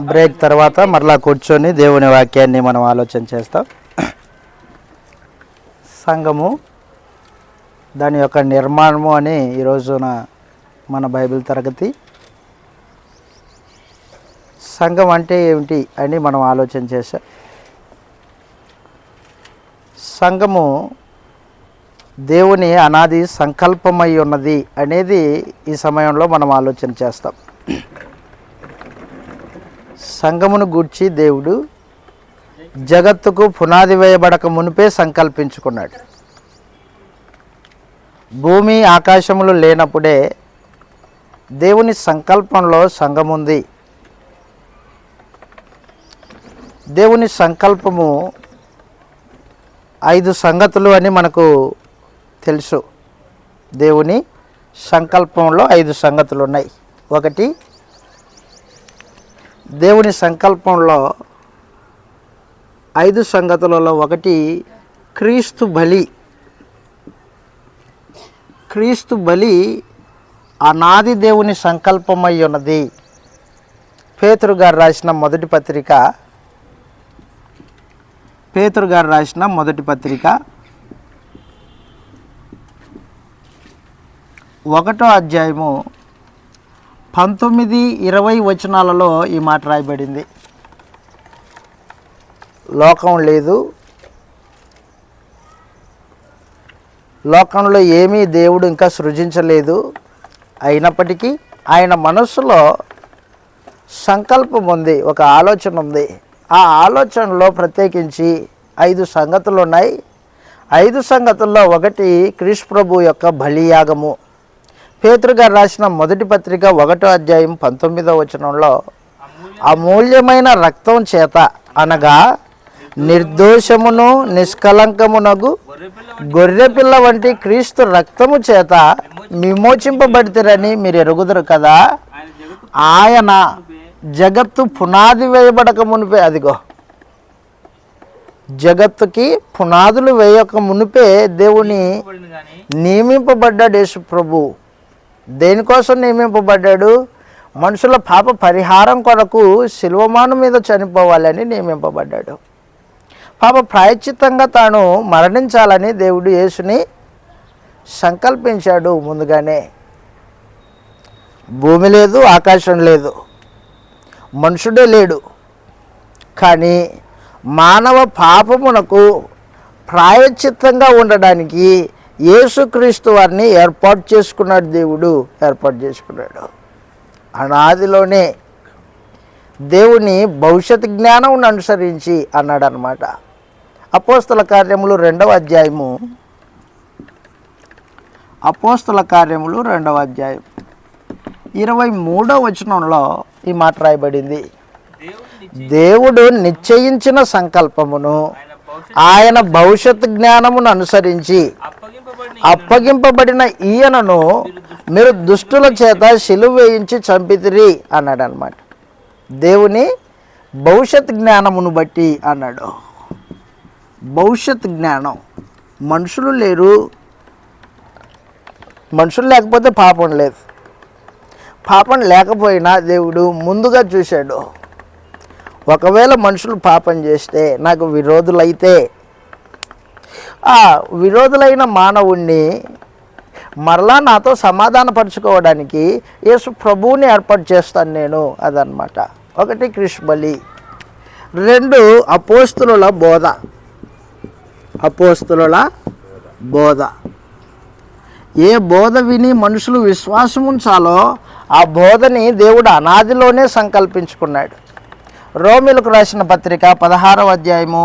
Break తర్వాత మరలా కూర్చొని దేవుని వాక్యాన్ని మనం ఆలోచన చేస్తాం. సంఘము, దాని యొక్క నిర్మాణము అని ఈరోజున మన బైబిల్ తరగతి. సంఘం అంటే ఏమిటి అని మనం ఆలోచన చేసాం. సంఘము దేవుని అనాది సంకల్పమై ఉన్నది అనేది ఈ సమయంలో మనం ఆలోచన చేస్తాం. సంఘమును గూర్చి దేవుడు జగత్తుకు పునాది వేయబడక మునిపే సంకల్పించుకున్నాడు. భూమి ఆకాశములు లేనప్పుడే దేవుని సంకల్పంలో సంఘం ఉంది. దేవుని సంకల్పము 5 సంగతులు అని మనకు తెలుసు. దేవుని సంకల్పంలో 5 సంగతులు ఉన్నాయి. ఒకటి, దేవుని సంకల్పంలో 5 సంగతులలో ఒకటి క్రీస్తు బలి. క్రీస్తు బలి అనాది దేవుని సంకల్పమై ఉన్నది. పేతురు గారు రాసిన మొదటి పత్రిక 1వ అధ్యాయము 19-20 వచనాలలో ఈ మాట రాయబడింది. లోకం లేదు, లోకంలో ఏమీ దేవుడు ఇంకా సృజించలేదు. అయినప్పటికీ ఆయన మనస్సులో సంకల్పం ఉంది, ఒక ఆలోచన ఉంది. ఆ ఆలోచనలో ప్రత్యేకించి 5 సంగతులు ఉన్నాయి. 5 సంగతుల్లో ఒకటి క్రీస్తు ప్రభు యొక్క బలియాగము. పేతురు గారు రాసిన మొదటి పత్రిక 1వ అధ్యాయం 19వ వచనంలో అమూల్యమైన రక్తం చేత అనగా నిర్దోషమును నిష్కలంకమునగు గొర్రెపిల్ల వంటి క్రీస్తు రక్తము చేత విమోచింపబడితేరని మీరు ఎరుగుదురు కదా. ఆయన జగత్తు పునాది వేయబడక మునిపే, అదిగో జగత్తుకి పునాదులు వేయక మునిపే దేవుని నియమింపబడ్డాడు యేసు ప్రభు. దేనికోసం నియమింపబడ్డాడు? మనుషుల పాప పరిహారం కొరకు శిలువమాను మీద చనిపోవాలని నియమింపబడ్డాడు. పాప ప్రాయశ్చిత్తంగా తాను మరణించాలని దేవుడు యేసుని సంకల్పించాడు ముందుగానే. భూమి లేదు, ఆకాశం లేదు, మనుషుడే లేడు. కానీ మానవ పాపమునకు ప్రాయశ్చిత్తంగా ఉండడానికి యేసుక్రీస్తు వారిని ఏర్పాటు చేసుకున్నాడు. దేవుడు ఏర్పాటు చేసుకున్నాడు. అనాదిలోనే దేవుని భవిష్యత్ జ్ఞానం అనుసరించి అన్నాడు అన్నమాట. అపోస్తల కార్యములు 2వ అధ్యాయము 23వ వచనంలో ఈ మాట రాయబడింది. దేవుడు నిశ్చయించిన సంకల్పమును ఆయన భవిష్యత్ జ్ఞానమును అనుసరించి అప్పగింపబడిన ఈయనను మీరు దుష్టుల చేత సిలువ వేయించి చంపితిరి అన్నాడు అన్నమాట. దేవుని భవిష్యత్ జ్ఞానమును బట్టి అన్నాడు. భవిష్యత్ జ్ఞానం. మనుషులు లేరు, మనుషులు లేకపోతే పాపం లేదు. పాపం లేకపోయినా దేవుడు ముందుగా చూశాడు. ఒకవేళ మనుషులు పాపం చేస్తే నాకు విరోధులైతే ఆ విరోధులైన మానవుణ్ణి మరలా నాతో సమాధానపరచుకోవడానికి యేసు ప్రభువుని ఏర్పాటు చేస్తాను నేను. అదనమాట. ఒకటి క్రీస్తు బలి. 2 అపోస్తుల బోధ. అపోస్తుల బోధ. ఏ బోధ విని మనుషులు విశ్వాసం ఉంచాలో ఆ బోధని దేవుడు అనాదిలోనే సంకల్పించుకున్నాడు. రోమిలకు రాసిన పత్రిక 16వ అధ్యాయము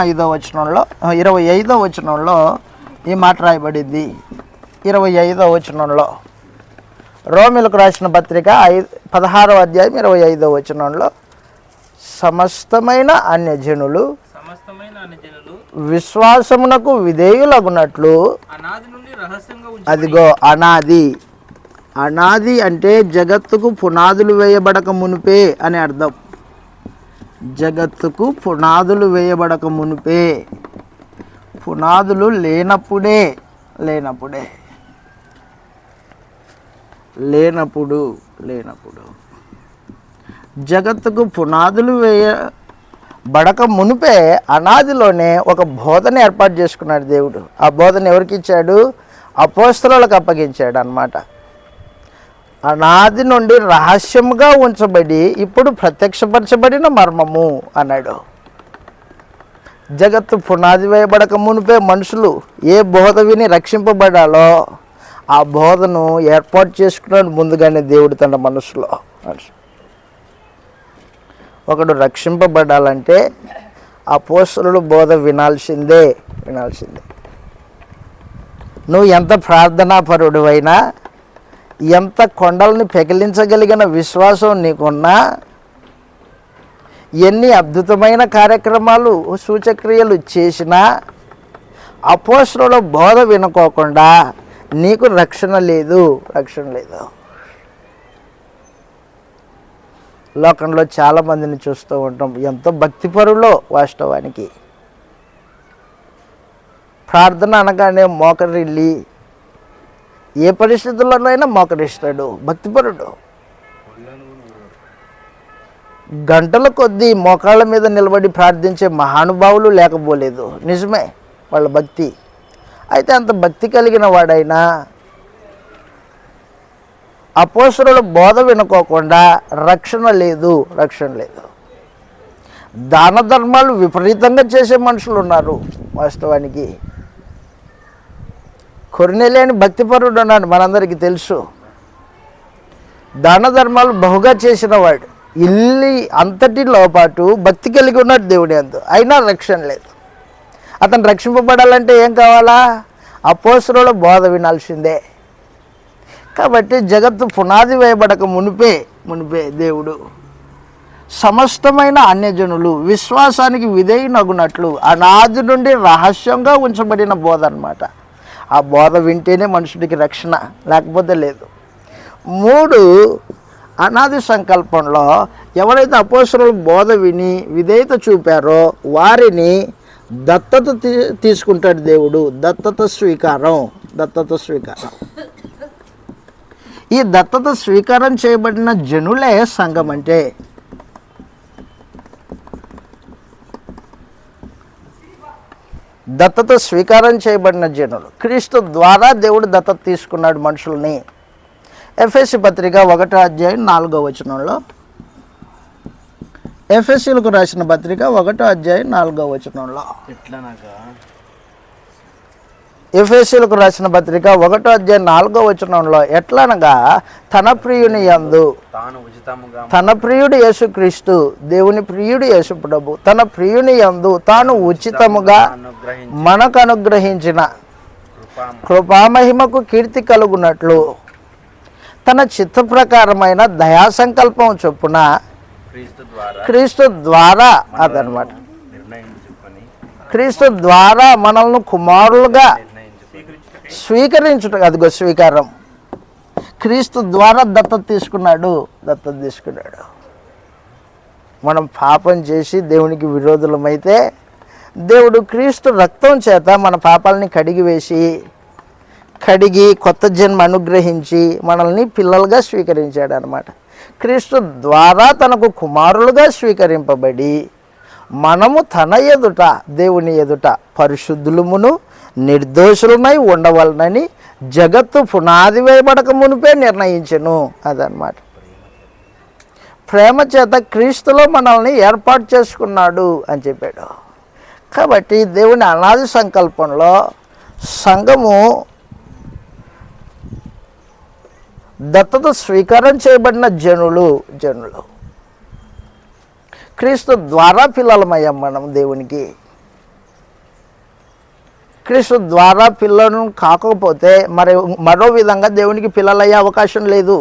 5వ వచనంలో 25వ వచనంలో ఈ మాట రాయబడింది. 25వ వచనంలో రోమిలకు రాసిన పత్రిక 16వ అధ్యాయం 25వ వచనంలో సమస్తమైన అన్యజనులు విశ్వాసమునకు విధేయులగునట్లు, అదిగో అనాది అంటే జగత్తుకు పునాదులు వేయబడక మునిపే అని అర్థం. జగత్తుకు పునాదులు వేయబడక మునిపే, పునాదులు లేనప్పుడే, లేనప్పుడు జగత్తుకు పునాదులు వేయబడక మునిపే అనాదిలోనే ఒక బోధన ఏర్పాటు చేసుకున్నాడు దేవుడు. ఆ బోధన ఎవరికి ఇచ్చాడు? అపోస్తలులకు అప్పగించాడు అన్నమాట. అనాది నుండి రహస్యంగా ఉంచబడి ఇప్పుడు ప్రత్యక్షపరచబడిన మర్మము అన్నాడు. జగత్తు పునాది వేయబడక మునిపే మనుషులు ఏ బోధ విని రక్షింపబడాలో ఆ బోధను ఏర్పాటు చేసుకున్నాడు ముందుగానే దేవుడు తన మనసులో. ఒకడు రక్షింపబడాలంటే అపోస్తలుల బోధ వినాల్సిందే. నువ్వు ఎంత ప్రార్థనాపరుడివైనా, ఎంత కొండల్ని పెకిలించగలిగిన విశ్వాసం నీకున్నా, ఎన్ని అద్భుతమైన కార్యక్రమాలు సూచక్రియలు చేసినా అపోస్తలుల బోధ వినుకోకుండా నీకు రక్షణ లేదు. లోకంలో చాలామందిని చూస్తూ ఉంటాం, ఎంతో భక్తిపరులో వాస్తవానికి. ప్రార్థన అనగానే మోకరిల్లి ఏ పరిస్థితుల్లోనైనా మోకరిస్తాడు, భక్తిపరుడు. గంటల కొద్దీ మోకాళ్ళ మీద నిలబడి ప్రార్థించే మహానుభావులు లేకపోలేదు. నిజమే, వాళ్ళ భక్తి. అయితే అంత భక్తి కలిగిన వాడైనా అపోస్తలుల బోధ వినుకోకుండా రక్షణ లేదు. దాన ధర్మాలు విపరీతంగా చేసే మనుషులు ఉన్నారు వాస్తవానికి. కొర్నేలి భక్తిపరుడు ఉన్నాడు, మనందరికీ తెలుసు. దాన ధర్మాలు బహుగా చేసిన వాడు, ఇల్లు అంతటిలో పాటు భక్తి కలిగి ఉన్నాడు దేవుడి అందు, అయినా రక్షణ లేదు. అతను రక్షింపబడాలంటే ఏం కావాలా? అపోస్తలుల బోధ వినాల్సిందే. కాబట్టి జగత్తు పునాది వేయబడక మునిపే దేవుడు సమస్తమైన అన్యజనులు విశ్వాసానికి విధేయునగునట్లు అనాది నుండి రహస్యంగా ఉంచబడిన బోధ అన్నమాట. ఆ బోధ వింటేనే మనుషుడికి రక్షణ, లేకపోతే లేదు. 3, అనాది సంకల్పంలో ఎవరైతే అపోస్తలుల బోధ విని విధేయత చూపారో వారిని దత్తత తీసుకుంటాడు దేవుడు. దత్తత స్వీకారం. ఈ దత్తత స్వీకారం చేయబడిన జనులే సంఘం అంటే. దత్తత స్వీకారం చేయబడిన జనులు, క్రీస్తు ద్వారా దేవుడు దత్తత తీసుకున్నాడు మనుషుల్ని. ఎఫెసీ పత్రిక 1:4 ఎఫెసీలకు రాసిన పత్రిక 1:4 ఎఫెసీలకు రాసిన పత్రిక 1:4 ఎట్లనగా తన ప్రియుని యందు, తన ప్రియుడు యేసుక్రీస్తు, దేవుని ప్రియుడు యేసు ప్రభు, తన ప్రియుని యందు తాను ఉచితముగా మనకు అనుగ్రహించిన కృపామహిమకు కీర్తి కలుగునట్లు తన చిత్త ప్రకారమైన దయా సంకల్పం చొప్పున క్రీస్తు ద్వారా అదనమాట. క్రీస్తు ద్వారా మనల్ని కుమారులుగా స్వీకరించుట, అదిగో స్వీకారం. క్రీస్తు ద్వారా దత్తత తీసుకున్నాడు. మనం పాపం చేసి దేవునికి విరోధులమైతే దేవుడు క్రీస్తు రక్తం చేత మన పాపాలని కడిగి కొత్త జన్మ అనుగ్రహించి మనల్ని పిల్లలుగా స్వీకరించాడు అన్నమాట. క్రీస్తు ద్వారా తనకు కుమారులుగా స్వీకరింపబడి మనము తన ఎదుట, దేవుని ఎదుట పరిశుద్ధులమును నిర్దోషులమై ఉండవలనని జగత్తు పునాది వేయబడక మునిపే నిర్ణయించెను. అదనమాట. ప్రేమ చేత క్రీస్తులో మనల్ని ఏర్పాటు చేసుకున్నాడు అని చెప్పాడు. కాబట్టి దేవుని అనాది సంకల్పంలో సంఘము దత్తత స్వీకారం చేయబడిన జనులు. క్రీస్తు ద్వారా పిల్లలమయ్యాం మనం దేవునికి. క్రీస్తు ద్వారా పిల్లలను కాకపోతే మరో విధంగా దేవునికి పిల్లలయ్యే అవకాశం లేదు.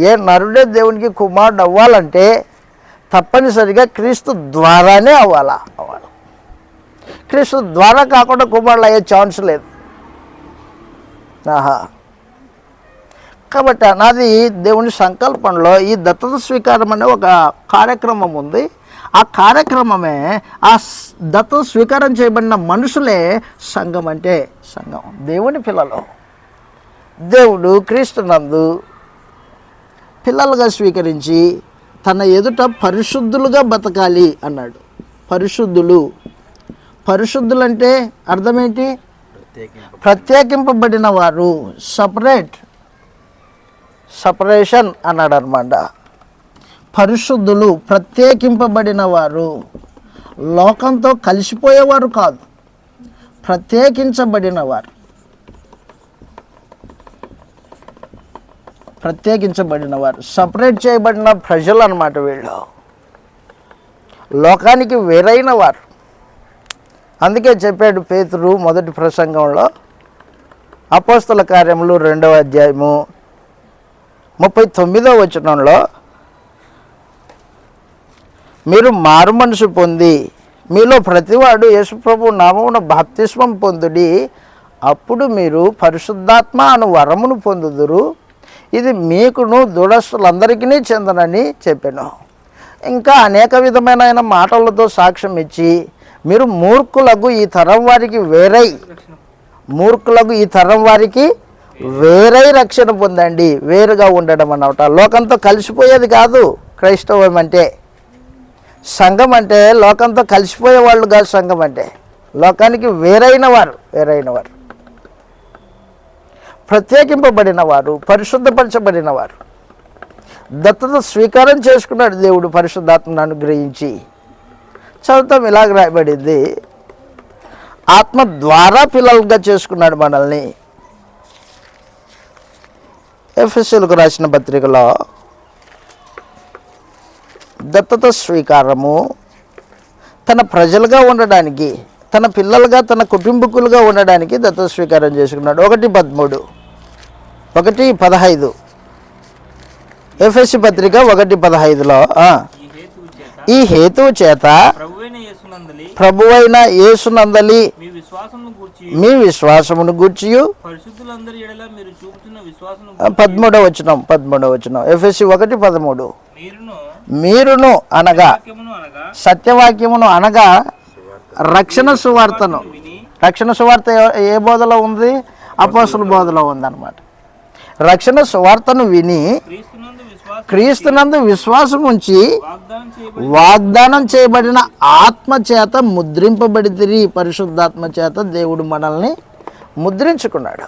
ఏ నరుడే దేవునికి కుమారుడు అవ్వాలంటే తప్పనిసరిగా క్రీస్తు ద్వారానే అవ్వాలి. క్రీస్తు ద్వారా కాకుండా కుమారుడు అయ్యే ఛాన్స్ లేదు. కాబట్టి నాది దేవుని సంకల్పంలో ఈ దత్తత స్వీకారం అనే ఒక కార్యక్రమం ఉంది. ఆ కార్యక్రమమే దత్తత స్వీకారం చేయబడిన మనుషులే సంఘం. అంటే సంఘం దేవుని పిల్లలు, దేవుడు క్రీస్తునందు పిల్లలుగా స్వీకరించి తన ఎదుట పరిశుద్ధులుగా బతకాలి అన్నాడు. పరిశుద్ధులు అంటే అర్థం ఏంటి? ప్రత్యేకింపబడిన వారు, సపరేషన్ అన్నాడు అనమాట. పరిశుద్ధులు, ప్రత్యేకింపబడిన వారు, లోకంతో కలిసిపోయేవారు కాదు, ప్రత్యేకించబడిన వారు. సపరేట్ చేయబడిన ప్రజలు అన్నమాట. వీళ్ళు లోకానికి వేరైన వారు. అందుకే చెప్పాడు పేతురు మొదటి ప్రసంగంలో, అపోస్తల కార్యములు 2వ అధ్యాయము 39వ వచనంలో, మీరు మారు మనసు పొంది మీలో ప్రతివాడు యేసుప్రభు నామమున బాప్తిస్మం పొందుడి, అప్పుడు మీరు పరిశుద్ధాత్మ అను వరమును పొందుదురు, ఇది మీకును దూడస్తులందరికీ చెందనని చెప్పాను. ఇంకా అనేక విధమైన మాటలతో సాక్ష్యం ఇచ్చి, మీరు మూర్ఖులకు ఈ తరం వారికి వేరై రక్షణ పొందండి. వేరుగా ఉండడం అన్నమాట. లోకంతో కలిసిపోయేది కాదు క్రైస్తవం అంటే. సంఘం అంటే లోకంతో కలిసిపోయే వాళ్ళు కాదు. సంఘం అంటే లోకానికి వేరైన వారు, ప్రత్యేకింపబడిన వారు, పరిశుద్ధపరచబడిన వారు. దత్తత స్వీకారం చేసుకున్నాడు దేవుడు పరిశుద్ధాత్మను అనుగ్రహించి. చదువుతాం, ఇలాగ రాయబడింది, ఆత్మ ద్వారా పిల్లలుగా చేసుకున్నాడు మనల్ని. ఎఫెసీయులకు రాసిన పత్రికలో దత్తత స్వీకారము తన ప్రజలుగా ఉండడానికి, తన పిల్లలుగా, తన కుటుంబకులుగా ఉండడానికి దత్తత స్వీకారం చేసుకున్నాడు. 1:13, 1:15 ఎఫెసీ పత్రిక 1:15లో, ఈ హేతువు చేత ప్రభువైన యేసునందలి మీ విశ్వాసమును గూర్చి 13వ వచనం ఎఫెసీ 1:13, మీరును అనగా సత్యవాక్యమును అనగా రక్షణ సువార్త ఏ బోధలో ఉంది? అపోస్తలుల బోధలో ఉందన్నమాట. రక్షణ సువార్తను విని క్రీస్తునందు విశ్వాసం ఉంచి వాగ్దానం చేయబడిన ఆత్మ చేత ముద్రింపబడితిరి. పరిశుద్ధాత్మ చేత దేవుడు మనల్ని ముద్రించుకున్నాడు.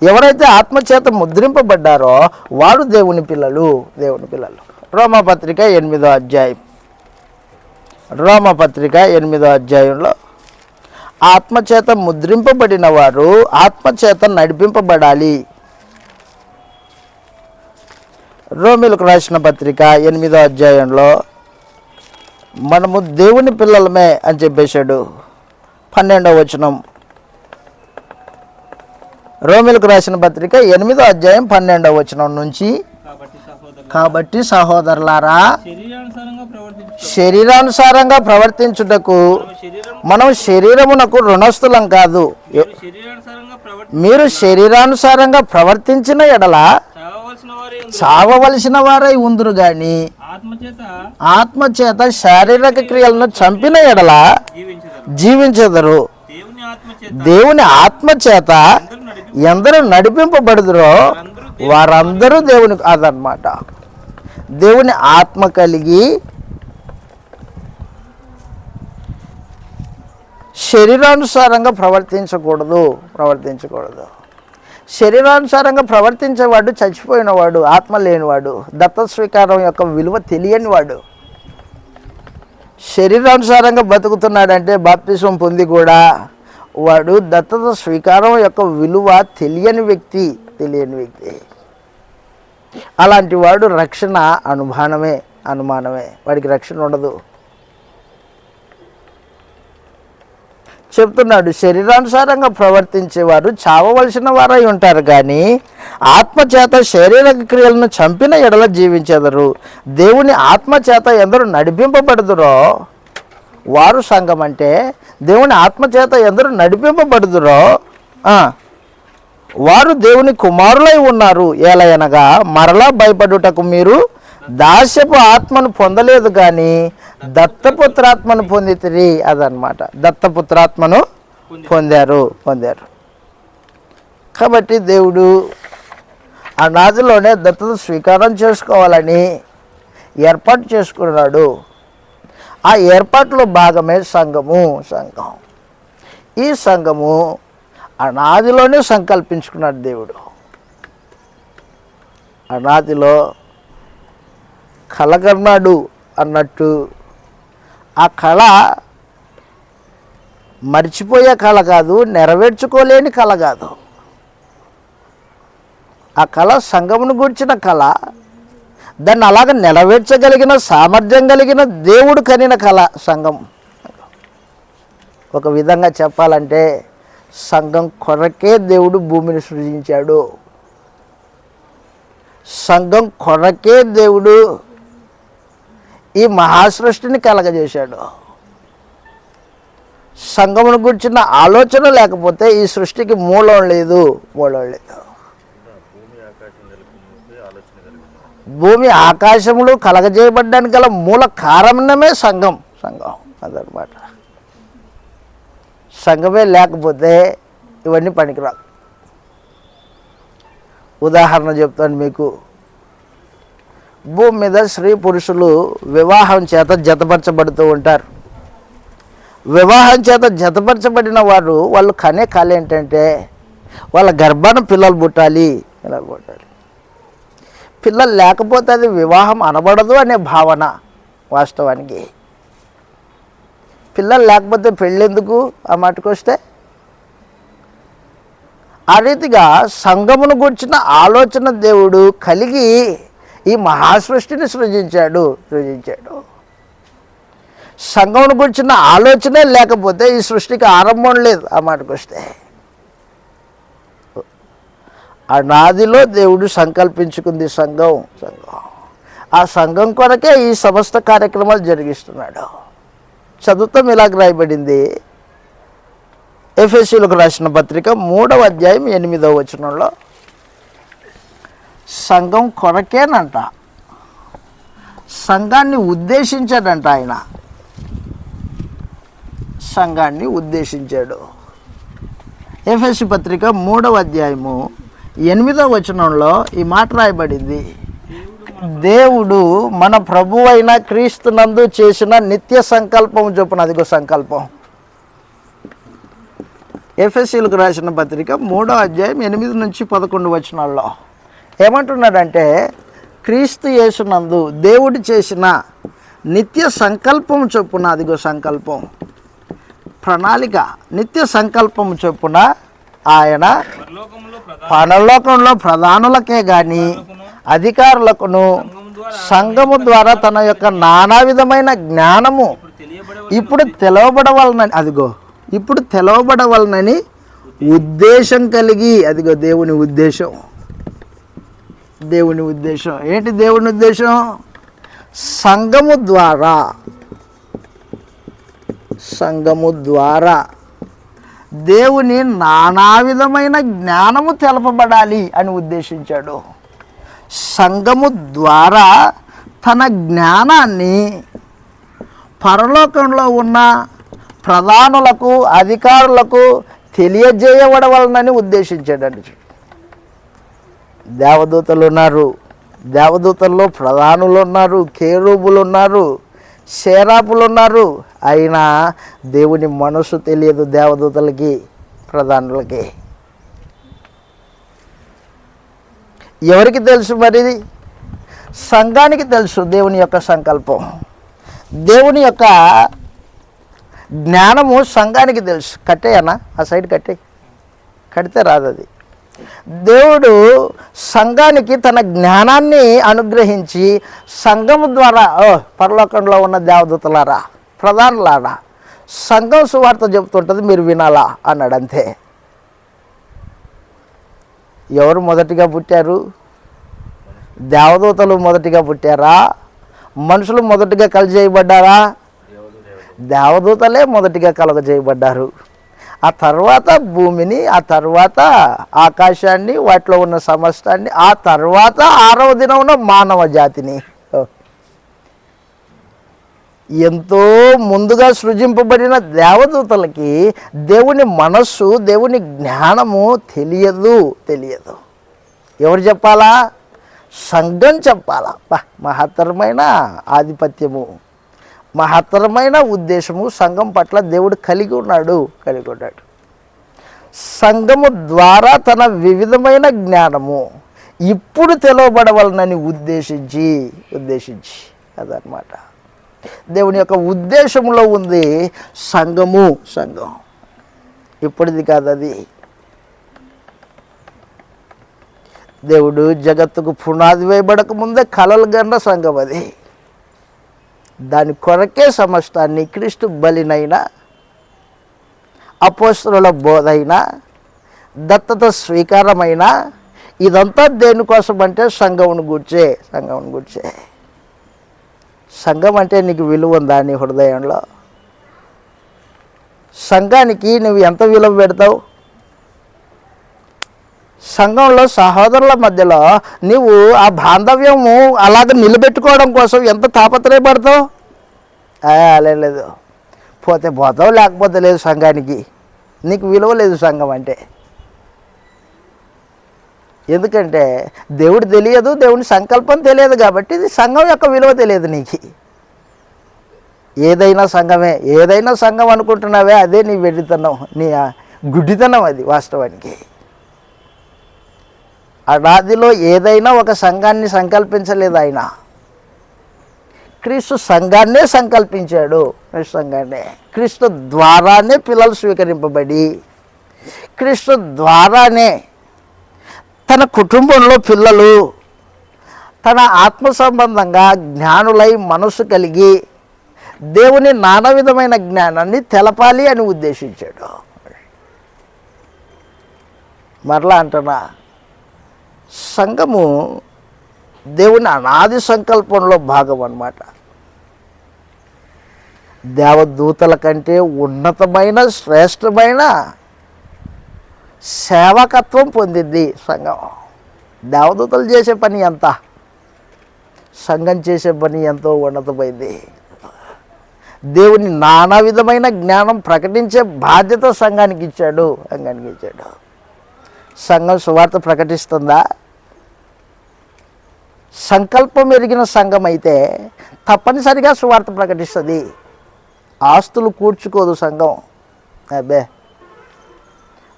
ఎవరైతే ఆత్మచేత ముద్రింపబడ్డారో వారు దేవుని పిల్లలు. రోమాపత్రిక 8వ అధ్యాయంలో ఆత్మచేత ముద్రింపబడిన వారు ఆత్మచేత నడిపింపబడాలి. రోమీయులకు రాసిన పత్రిక 8వ అధ్యాయంలో మనము దేవుని పిల్లలమే అని చెప్పేశాడు. 12వ వచనం, రోమీయులకు రాసిన పత్రిక 8వ అధ్యాయం 12వ వచనం నుంచి, కాబట్టి సహోదరులారా, శరీరానుసారంగా ప్రవర్తించుటకు మనం శరీరమునకు రుణస్థులం కాదు. మీరు శరీరానుసారంగా ప్రవర్తించిన ఎడల చావవలసిన వారై ఉందురు గాని ఆత్మచేత శారీరక క్రియలను చంపిన ఎడల జీవించెదరు. దేవుని ఆత్మచేత ఎందరూ నడిపింపబడుదురో వారందరూ దేవుని అదనమాట. దేవుని ఆత్మ కలిగి శరీరానుసారంగా ప్రవర్తించకూడదు. శరీరానుసారంగా ప్రవర్తించేవాడు చచ్చిపోయినవాడు, ఆత్మ లేనివాడు, దత్త స్వీకారం యొక్క విలువ తెలియనివాడు. శరీరానుసారంగా బతుకుతున్నాడంటే బాప్తిసం పొంది కూడా వాడు దత్తత స్వీకారం యొక్క విలువ తెలియని వ్యక్తి. అలాంటి వాడు రక్షణ అనుమానమే, వాడికి రక్షణ ఉండదు. చెప్తున్నాడు, శరీరానుసారంగా ప్రవర్తించేవారు చావవలసిన వారై ఉంటారు కానీ ఆత్మచేత శారీరక క్రియలను చంపిన ఎడల జీవించెదరు. దేవుని ఆత్మచేత ఎందరూ నడిపింపబడుదురో వారు సంఘం. అంటే దేవుని ఆత్మచేత ఎందరూ నడిపింపబడుదురో వారు దేవుని కుమారులై ఉన్నారు. ఏలయనగా మరలా భయపడుటకు మీరు దాస్యపు ఆత్మను పొందలేదు కానీ దత్తపుత్రాత్మను పొందితిరి. అదనమాట, దత్తపుత్రాత్మను పొందారు. కాబట్టి దేవుడు ఆ నాదిలోనే దత్తత స్వీకారం చేసుకోవాలని ఏర్పాటు చేసుకున్నాడు. ఆ ఏర్పాటులో భాగమే సంఘం. ఈ సంఘము అనాదిలోనే సంకల్పించుకున్నాడు దేవుడు. అనాదిలో కలగన్నాడు అన్నట్టు ఆ కళ మర్చిపోయే కళ కాదు, నెరవేర్చుకోలేని కళ కాదు. ఆ కళ సంఘమును గూర్చిన కళ, దాన్ని అలాగ నెరవేర్చగలిగిన సామర్థ్యం కలిగిన దేవుడు కనిన కళ సంఘం. ఒక విధంగా చెప్పాలంటే సంఘం కొరకే దేవుడు భూమిని సృజించాడు. సంఘం కొరకే దేవుడు ఈ మహాసృష్టిని కలగజేశాడు. సంఘమును గురించిన ఆలోచన లేకపోతే ఈ సృష్టికి మూలం లేదు. భూమి ఆకాశములు కలగజేయబడ్డానికి గల మూల కారణమే సంఘం. అదనమాట. సంఘమే లేకపోతే ఇవన్నీ పనికిరావు. ఉదాహరణ చెప్తాను మీకు. భూమి మీద స్త్రీ పురుషులు వివాహం చేత జతపరచబడుతూ ఉంటారు. వివాహం చేత జతపరచబడిన వాళ్ళు కనే కళ ఏంటంటే వాళ్ళ గర్భాన పిల్లలు పుట్టాలి. పిల్లలు లేకపోతే అది వివాహం అనబడదు అనే భావన. వాస్తవానికి పిల్లలు లేకపోతే పెళ్ళెందుకు ఆ మాటకు వస్తే. ఆ రీతిగా సంఘమును గురించిన ఆలోచన దేవుడు కలిగి ఈ మహాసృష్టిని సృజించాడు. సంఘమును గురించిన ఆలోచనే లేకపోతే ఈ సృష్టికి ఆరంభం లేదు ఆ మాటకు వస్తే. అనాదిలో దేవుడు సంకల్పించుకుంది సంఘం. ఆ సంఘం కొరకే ఈ సమస్త కార్యక్రమాలు జరిగిస్తున్నాడు. చదువుతాం, ఇలాగ రాయబడింది ఎఫెసీయులకు రాసిన పత్రిక 3వ అధ్యాయం 8వ వచనంలో. సంఘం కొరకేనంట, సంఘాన్ని ఉద్దేశించాడంట ఆయన. సంఘాన్ని ఉద్దేశించాడు. ఎఫెసీ పత్రిక 3వ అధ్యాయము 8వ వచనంలో ఈ మాట రాయబడింది. దేవుడు మన ప్రభు అయిన క్రీస్తునందు చేసిన నిత్య సంకల్పం చొప్పున. అదిగో సంకల్పం. ఎఫెసీయులకు రాసిన పత్రిక 3వ అధ్యాయం 8 నుంచి 11 వచనాల్లో ఏమంటున్నాడంటే, క్రీస్తు యేసునందు దేవుడు చేసిన నిత్య సంకల్పం చొప్పున. అదిగో సంకల్పం, ప్రణాళిక. నిత్య సంకల్పం చొప్పున ఆయన పరలోకంలో ప్రధానులకే గాని అధికారులకును సంఘము ద్వారా తన యొక్క నానా విధమైన జ్ఞానము ఇప్పుడు తెలవబడవలనని. అదిగో ఇప్పుడు తెలవబడవలనని ఉద్దేశం కలిగి. అదిగో దేవుని ఉద్దేశం. ఏంటి దేవుని ఉద్దేశం? సంఘము ద్వారా దేవుని నానా విధమైన జ్ఞానము తెలపబడాలి అని ఉద్దేశించాడు. సంఘము ద్వారా తన జ్ఞానాన్ని పరలోకంలో ఉన్న ప్రధానులకు అధికారులకు తెలియజేయబడవలనని ఉద్దేశించాడండి. దేవదూతలు ఉన్నారు, దేవదూతల్లో ప్రధానులు ఉన్నారు, కేరూబులు ఉన్నారు, శేరాపులు ఉన్నారు. అయినా దేవుని మనసు తెలియదు దేవదూతలకి, ప్రధానులకి. ఎవరికి తెలుసు? మరి సంఘానికి తెలుసు దేవుని యొక్క సంకల్పం. దేవుని యొక్క జ్ఞానము సంఘానికి తెలుసు. కట్టేయనా ఆ సైడ్ కడితే రాదు అది. దేవుడు సంఘానికి తన జ్ఞానాన్ని అనుగ్రహించి సంఘము ద్వారా, పరలోకంలో ఉన్న దేవదూతలారా, ప్రధానులారా, సంఘం సువార్త చెబుతుంటుంది, మీరు వినాలా అన్నాడు. అంతే. ఎవరు మొదటిగా పుట్టారు? దేవదూతలు మొదటిగా పుట్టారా? మనుషులు మొదటిగా కలిసి చేయబడ్డారా? దేవదూతలే మొదటిగా కలుగజేయబడ్డారు. ఆ తర్వాత భూమిని, ఆ తర్వాత ఆకాశాన్ని, వాటిలో ఉన్న సమస్తాన్ని, ఆ తర్వాత 6వ దినమున మానవ జాతిని. ఎంతో ముందుగా సృజింపబడిన దేవదూతలకి దేవుని మనస్సు, దేవుని జ్ఞానము తెలియదు. ఎవరు చెప్పాలా? సంఘం చెప్పాలా. మహత్తరమైన ఆధిపత్యము, మహత్తరమైన ఉద్దేశము సంఘం పట్ల దేవుడు కలిగి ఉన్నాడు. సంఘము ద్వారా తన వివిధమైన జ్ఞానము ఇప్పుడు తెలవబడవలనని ఉద్దేశించి అదనమాట. దేవుని యొక్క ఉద్దేశంలో ఉంది సంఘం. ఇప్పటిది కాదు అది. దేవుడు జగత్తుకు పునాది వేయబడక ముందే కలలు గన్న సంఘం అది. దాని కొరకే సమస్తాన్ని క్రీస్తు బలినైనా, అపోస్తలుల బోధైన, దత్తత స్వీకారమైన, ఇదంతా దేనికోసం అంటే సంఘమును గూర్చే. సంఘం అంటే నీకు విలువ ఉందా నీ హృదయంలో? సంఘానికి నువ్వు ఎంత విలువ పెడతావు? సంఘంలో సహోదరుల మధ్యలో నీవు ఆ బాంధవ్యము అలాగ నిలబెట్టుకోవడం కోసం ఎంత తాపత్రయపడతావు? లేదు, పోతే పోతావు, లేకపోతే లేదు. సంఘానికి నీకు విలువ లేదు సంఘం అంటే. ఎందుకంటే దేవుడు తెలియదు, దేవుని సంకల్పం తెలియదు కాబట్టి ఇది సంఘం యొక్క విలువ తెలియదు నీకు. ఏదైనా సంఘం అనుకుంటున్నావే, అదే నీ వెర్రితనం, నీ గుడ్డితనం. అది వాస్తవానికి అనాదిలో ఏదైనా ఒక సంఘాన్ని సంకల్పించలేదు ఆయన. క్రీస్తు సంఘాన్నే సంకల్పించాడు. క్రీస్తు ద్వారానే పిల్లలు స్వీకరింపబడి, క్రీస్తు ద్వారానే తన కుటుంబంలో పిల్లలు తన ఆత్మ సంబంధంగా జ్ఞానులై మనసు కలిగి దేవుని నానా విధమైన జ్ఞానాన్ని తెలపాలి అని ఉద్దేశించాడు. మరలా అంటున్నా, సంఘము దేవుని అనాది సంకల్పంలో భాగం అన్నమాట. దేవదూతల కంటే ఉన్నతమైన, శ్రేష్టమైన సేవకత్వం పొందింది సంఘం. దేవదూతలు చేసే పని ఎంత, సంఘం చేసే పని ఎంతో ఉన్నతమైంది. దేవుని నానా విధమైన జ్ఞానం ప్రకటించే బాధ్యత సంఘానికి ఇచ్చాడు. సంఘం సువార్త ప్రకటిస్తుందా? సంకల్పం ఎరిగిన సంఘం అయితే తప్పనిసరిగా సువార్త ప్రకటిస్తుంది. ఆస్తులు కూర్చుకోదు సంఘం. అబ్బే,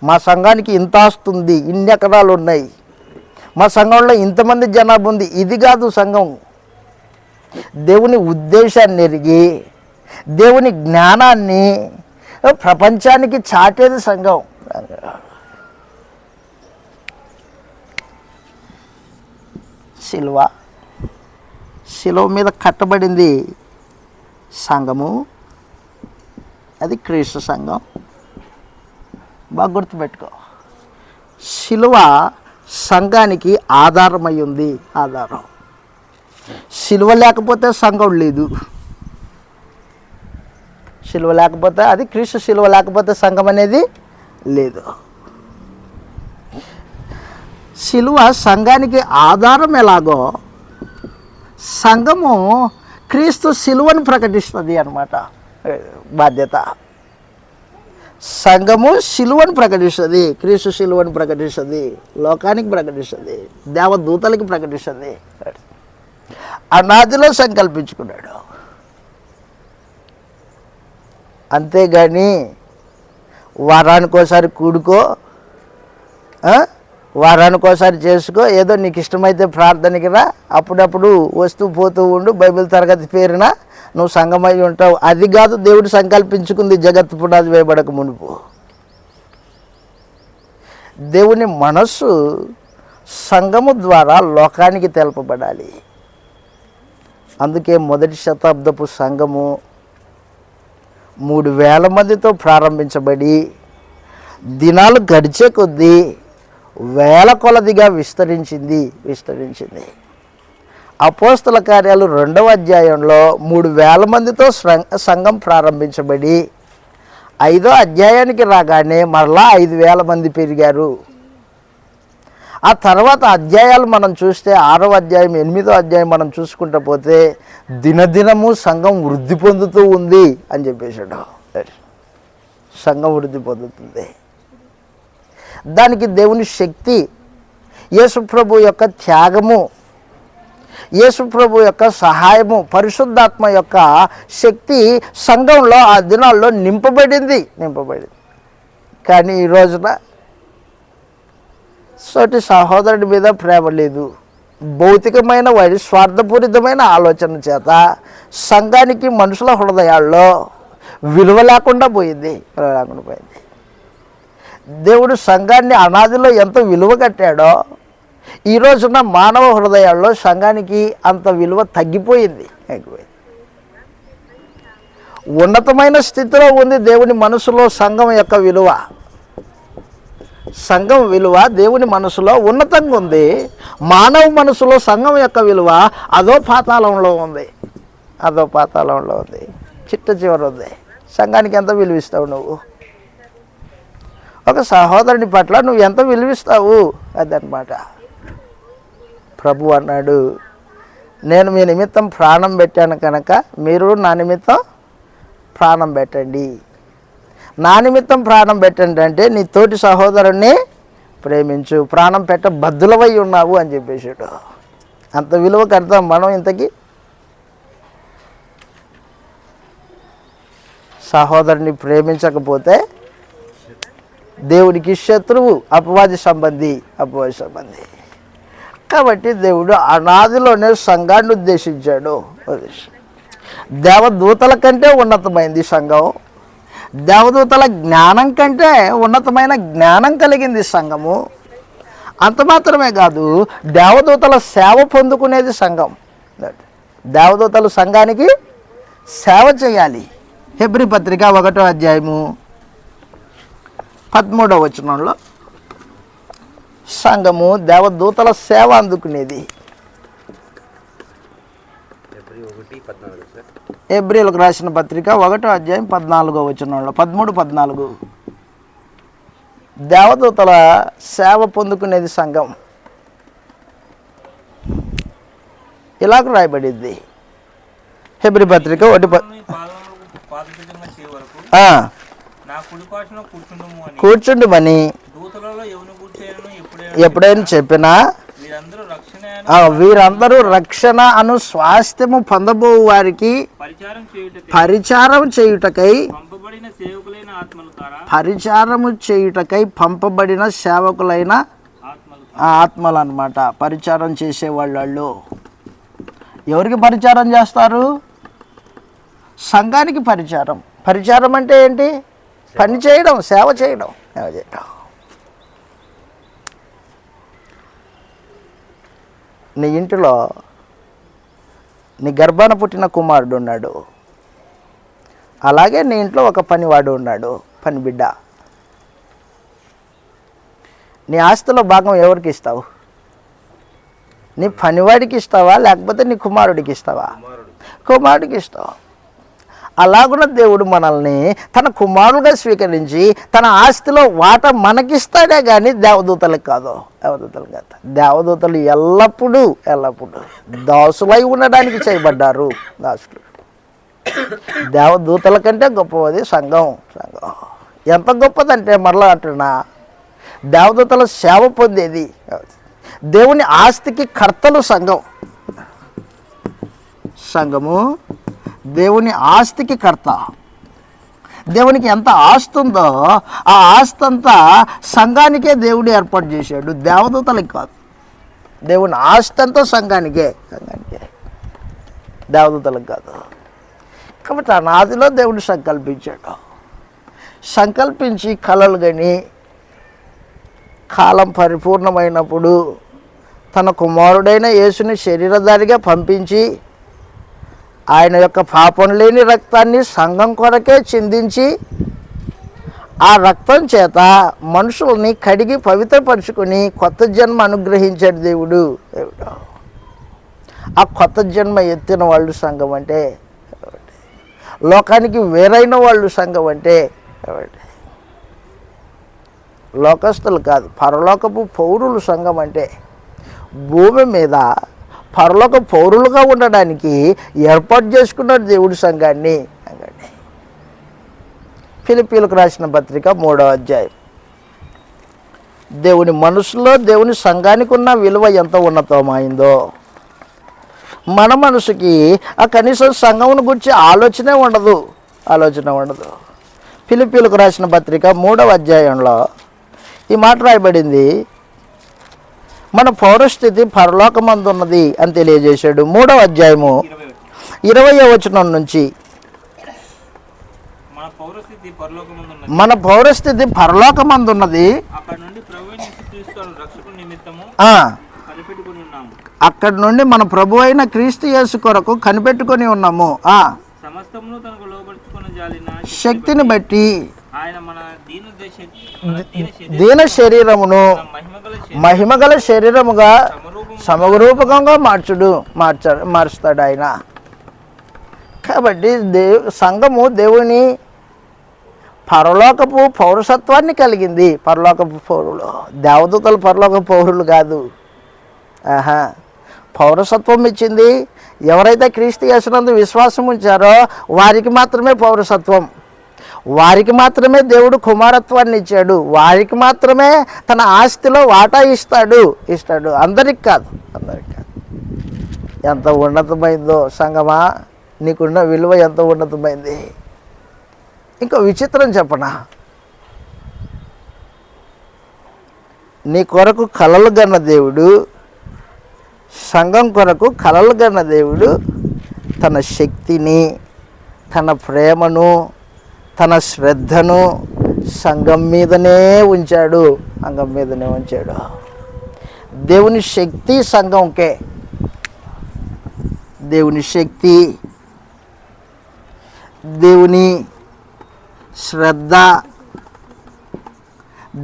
మా సంఘానికి ఇంత ఆస్తుంది, ఇన్ని ఎకరాలు ఉన్నాయి, మా సంఘంలో ఇంతమంది జనాభా ఉంది, ఇది కాదు సంఘం. దేవుని ఉద్దేశాన్ని ఎరిగి దేవుని జ్ఞానాన్ని ప్రపంచానికి చాటేది సంఘం. శిలువ మీద కట్టబడింది సంఘము, అది క్రీస్తు సంఘం. బాగా గుర్తుపెట్టుకో, శిలువ సంఘానికి ఆధారమై ఉంది. ఆధారం. శిలువ లేకపోతే సంఘం లేదు. శిలువ లేకపోతే, అది క్రీస్తు శిలువ లేకపోతే సంఘం అనేది లేదు. శిలువ సంఘానికి ఆధారం ఎలాగో సంఘము క్రీస్తు శిలువను ప్రకటిస్తుంది అన్నమాట. బాధ్యత. సంఘము శిలువను ప్రకటిస్తుంది, క్రీస్తు శిలువను ప్రకటిస్తుంది, లోకానికి ప్రకటిస్తుంది, దేవదూతలకి ప్రకటిస్తుంది. అనాదిలో సంకల్పించుకున్నాడు. అంతేగాని వారానికోసారి కూడుకో, వారానికోసారి చేసుకో, ఏదో నీకు ఇష్టమైతే ప్రార్థనకి రా, అప్పుడప్పుడు వస్తూ పోతూ ఉండు, బైబిల్ తరగతి పేరున నువ్వు సంఘమై ఉంటావు. అది కాదు దేవుడు సంకల్పించుకుంది జగత్తు పునాది వేయబడక మునుపు. దేవుని మనస్సు సంఘము ద్వారా లోకానికి తెలపబడాలి. అందుకే మొదటి శతాబ్దపు సంఘము 3000 మందితో ప్రారంభించబడి దినాలు గడిచే కొద్దీ వేల కొలదిగా విస్తరించింది. అపోస్తల కార్యాలు 2వ అధ్యాయంలో 3000 మందితో సంఘం ప్రారంభించబడి 5వ అధ్యాయానికి రాగానే మరలా 5,000 మంది పెరిగారు. ఆ తర్వాత అధ్యాయాలు మనం చూస్తే 6వ అధ్యాయం 8వ అధ్యాయం మనం చూసుకుంటూ పోతే దినదినము సంఘం వృద్ధి పొందుతూ ఉంది అని చెప్పేసాడు. సంఘం వృద్ధి పొందుతుంది. దానికి దేవుని శక్తి, యేసుప్రభు యొక్క త్యాగము, యేసుప్రభు యొక్క సహాయము, పరిశుద్ధాత్మ యొక్క శక్తి సంఘంలో ఆ దినాల్లో నింపబడింది. కానీ ఈ రోజున సోటి సహోదరుడి మీద ప్రేమ లేదు. భౌతికమైన వారి స్వార్థపూరితమైన ఆలోచన చేత సంఘానికి మనుషుల హృదయాల్లో విలువ లేకుండా పోయింది. దేవుడు సంఘాన్ని అనాదిలో ఎంత విలువ కట్టాడో ఈ రోజున మానవ హృదయాల్లో సంఘానికి అంత విలువ తగ్గిపోయింది. ఉన్నతమైన స్థితిలో ఉంది దేవుని మనసులో సంఘం యొక్క విలువ. సంఘం విలువ దేవుని మనసులో ఉన్నతంగా ఉంది. మానవ మనసులో సంఘం యొక్క విలువ అదో పాతాళంలో ఉంది. చిట్ట చివరి ఉంది. సంఘానికి ఎంత విలువిస్తావు నువ్వు? ఒక సహోదరుని పట్ల నువ్వు ఎంత విలువిస్తావు అదనమాట. ప్రభు అన్నాడు, నేను మీ నిమిత్తం ప్రాణం పెట్టాను కనుక మీరు నా నిమిత్తం ప్రాణం పెట్టండి. నా నిమిత్తం ప్రాణం పెట్టండి అంటే నీ తోటి సహోదరుణ్ణి ప్రేమించు, ప్రాణం పెట్ట బద్దులవై ఉన్నావు అని చెప్పేసాడు. అంత విలువ కడతాం మనం ఇంతకీ? సహోదరుని ప్రేమించకపోతే దేవుడికి శత్రువు, అపవాది సంబంధి. కాబట్టి దేవుడు అనాదిలోనే సంఘాన్ని ఉద్దేశించాడు. దేవదూతల కంటే ఉన్నతమైంది సంఘం. దేవదూతల జ్ఞానం కంటే ఉన్నతమైన జ్ఞానం కలిగింది సంఘము. అంత మాత్రమే కాదు, దేవదూతల సేవ పొందుకునేది సంఘం. దేవదూతలు సంఘానికి సేవ చేయాలి. హెబ్రీ పత్రిక 1వ అధ్యాయము 13వ వచనంలో సంఘము దేవదూతల సేవ అందుకునేది. హెబ్రీలకు రాసిన పత్రిక 1వ అధ్యాయం 14వ వచనంలో 13-14 దేవదూతల సేవ పొందుకునేది సంఘం. ఇలాగ రాయబడింది హెబ్రీ పత్రిక 1 కూర్చుండుమని ఎప్పుడైనా చెప్పినా వీరందరూ రక్షణ అను స్వాస్థ్యము పొందబో వారికి పరిచారం చేయుటకై పంపబడిన సేవకులైన ఆత్మలు అన్నమాట. పరిచారం చేసేవాళ్ళు ఎవరికి పరిచారం చేస్తారు? సంఘానికి పరిచారం అంటే ఏంటి? పని చేయడం, సేవ చేయడం. నీ ఇంటిలో నీ గర్భాన పుట్టిన కుమారుడు ఉన్నాడు, అలాగే నీ ఇంట్లో ఒక పనివాడు ఉన్నాడు, పని బిడ్డ. నీ ఆస్తిలో భాగం ఎవరికి ఇస్తావు? నీ పనివాడికి ఇస్తావా, లేకపోతే నీ కుమారుడికి ఇస్తావా? కుమారుడికి ఇస్తావు. అలాగున్న దేవుడు మనల్ని తన కుమారుడుగా స్వీకరించి తన ఆస్తిలో వాటా మనకిస్తాడే కానీ దేవదూతలకు కాదు. దేవదూతలు ఎల్లప్పుడూ దాసులై ఉండడానికి చేయబడ్డారు. దాసులు. దేవదూతల కంటే గొప్పది సంఘం. ఎంత గొప్పదంటే మరలా అంటున్నా, దేవదూతల సేవ పొందేది. దేవుని ఆస్తికి కర్తలు సంఘము దేవుని ఆస్తికి కర్త. దేవునికి ఎంత ఆస్తి ఉందో ఆ ఆస్తి అంతా సంఘానికే దేవుడు ఏర్పాటు చేశాడు, దేవదూతలకు కాదు. దేవుని ఆస్తి అంతా సంఘానికే, దేవదూతలకు కాదు. కాబట్టి ఆ నాదిలో దేవుడు సంకల్పించి కలలు గని కాలం పరిపూర్ణమైనప్పుడు తన కుమారుడైన యేసుని శరీరధారిగా పంపించి ఆయన యొక్క పాపం లేని రక్తాన్ని సంఘం కొరకే చిందించి ఆ రక్తం చేత మనుషుల్ని కడిగి పవిత్రపరుచుకొని కొత్త జన్మ అనుగ్రహించాడు దేవుడు. ఆ కొత్త జన్మ ఎత్తిన వాళ్ళు సంఘం అంటే, లోకానికి వేరైన వాళ్ళు సంఘం అంటే కాబట్టి లోకస్తులు కాదు, పరలోకపు పౌరులు సంఘం అంటే. భూమి మీద పరలోక పౌరులుగా ఉండడానికి ఏర్పాటు చేసుకున్నాడు దేవుడి సంఘాన్ని. ఫిలిప్పీలకు రాసిన పత్రిక 3వ అధ్యాయం. దేవుని మనసులో దేవుని సంఘానికి ఉన్న విలువ ఎంత ఉన్నతమైందో మన మనసుకి ఆ కనీసం సంఘమును గురించి ఆలోచన ఉండదు. ఫిలిప్పీలకు రాసిన పత్రిక 3వ అధ్యాయంలో ఈ మాట రాయబడింది. మన పౌరస్థితి పరలోకమందున్నది అని తెలియజేశాడు. 3వ అధ్యాయము 20వ వచనం నుంచి మన పౌరస్థితి పరలోకమందున్నది, అక్కడి నుండి మన ప్రభు అయిన క్రీస్తు యేసు కొరకు కనిపెట్టుకొని ఉన్నాము. శక్తిని బట్టి దీన శరీరమును మహిమగల శరీరముగా సమరూపకంగా మారుస్తాడు ఆయన. కాబట్టి సంఘము దేవుని పరలోకపు పౌరసత్వాన్ని కలిగింది. పరలోకపు పౌరులు, దేవదూతలు పరలోక పౌరులు కాదు. పౌరసత్వం ఇచ్చింది. ఎవరైతే క్రీస్తు యేసునందు విశ్వాసం ఉంచారో వారికి మాత్రమే పౌరసత్వం, వారికి మాత్రమే దేవుడు కుమారత్వాన్ని ఇచ్చాడు, వారికి మాత్రమే తన ఆస్తిలో వాటా ఇస్తాడు. అందరికి కాదు. ఎంత ఉన్నతమైందో సంగమా, నీకున్న విలువ ఎంత ఉన్నతమైంది. ఇంకో విచిత్రం చెప్పనా, నీ కొరకు కలలు గన్న దేవుడు, సంఘం కొరకు కలలు గన్న దేవుడు తన శక్తిని, తన ప్రేమను, తన శ్రద్ధను సంఘం మీదనే ఉంచాడు. దేవుని శక్తి సంఘంకే. దేవుని శక్తి, దేవుని శ్రద్ధ,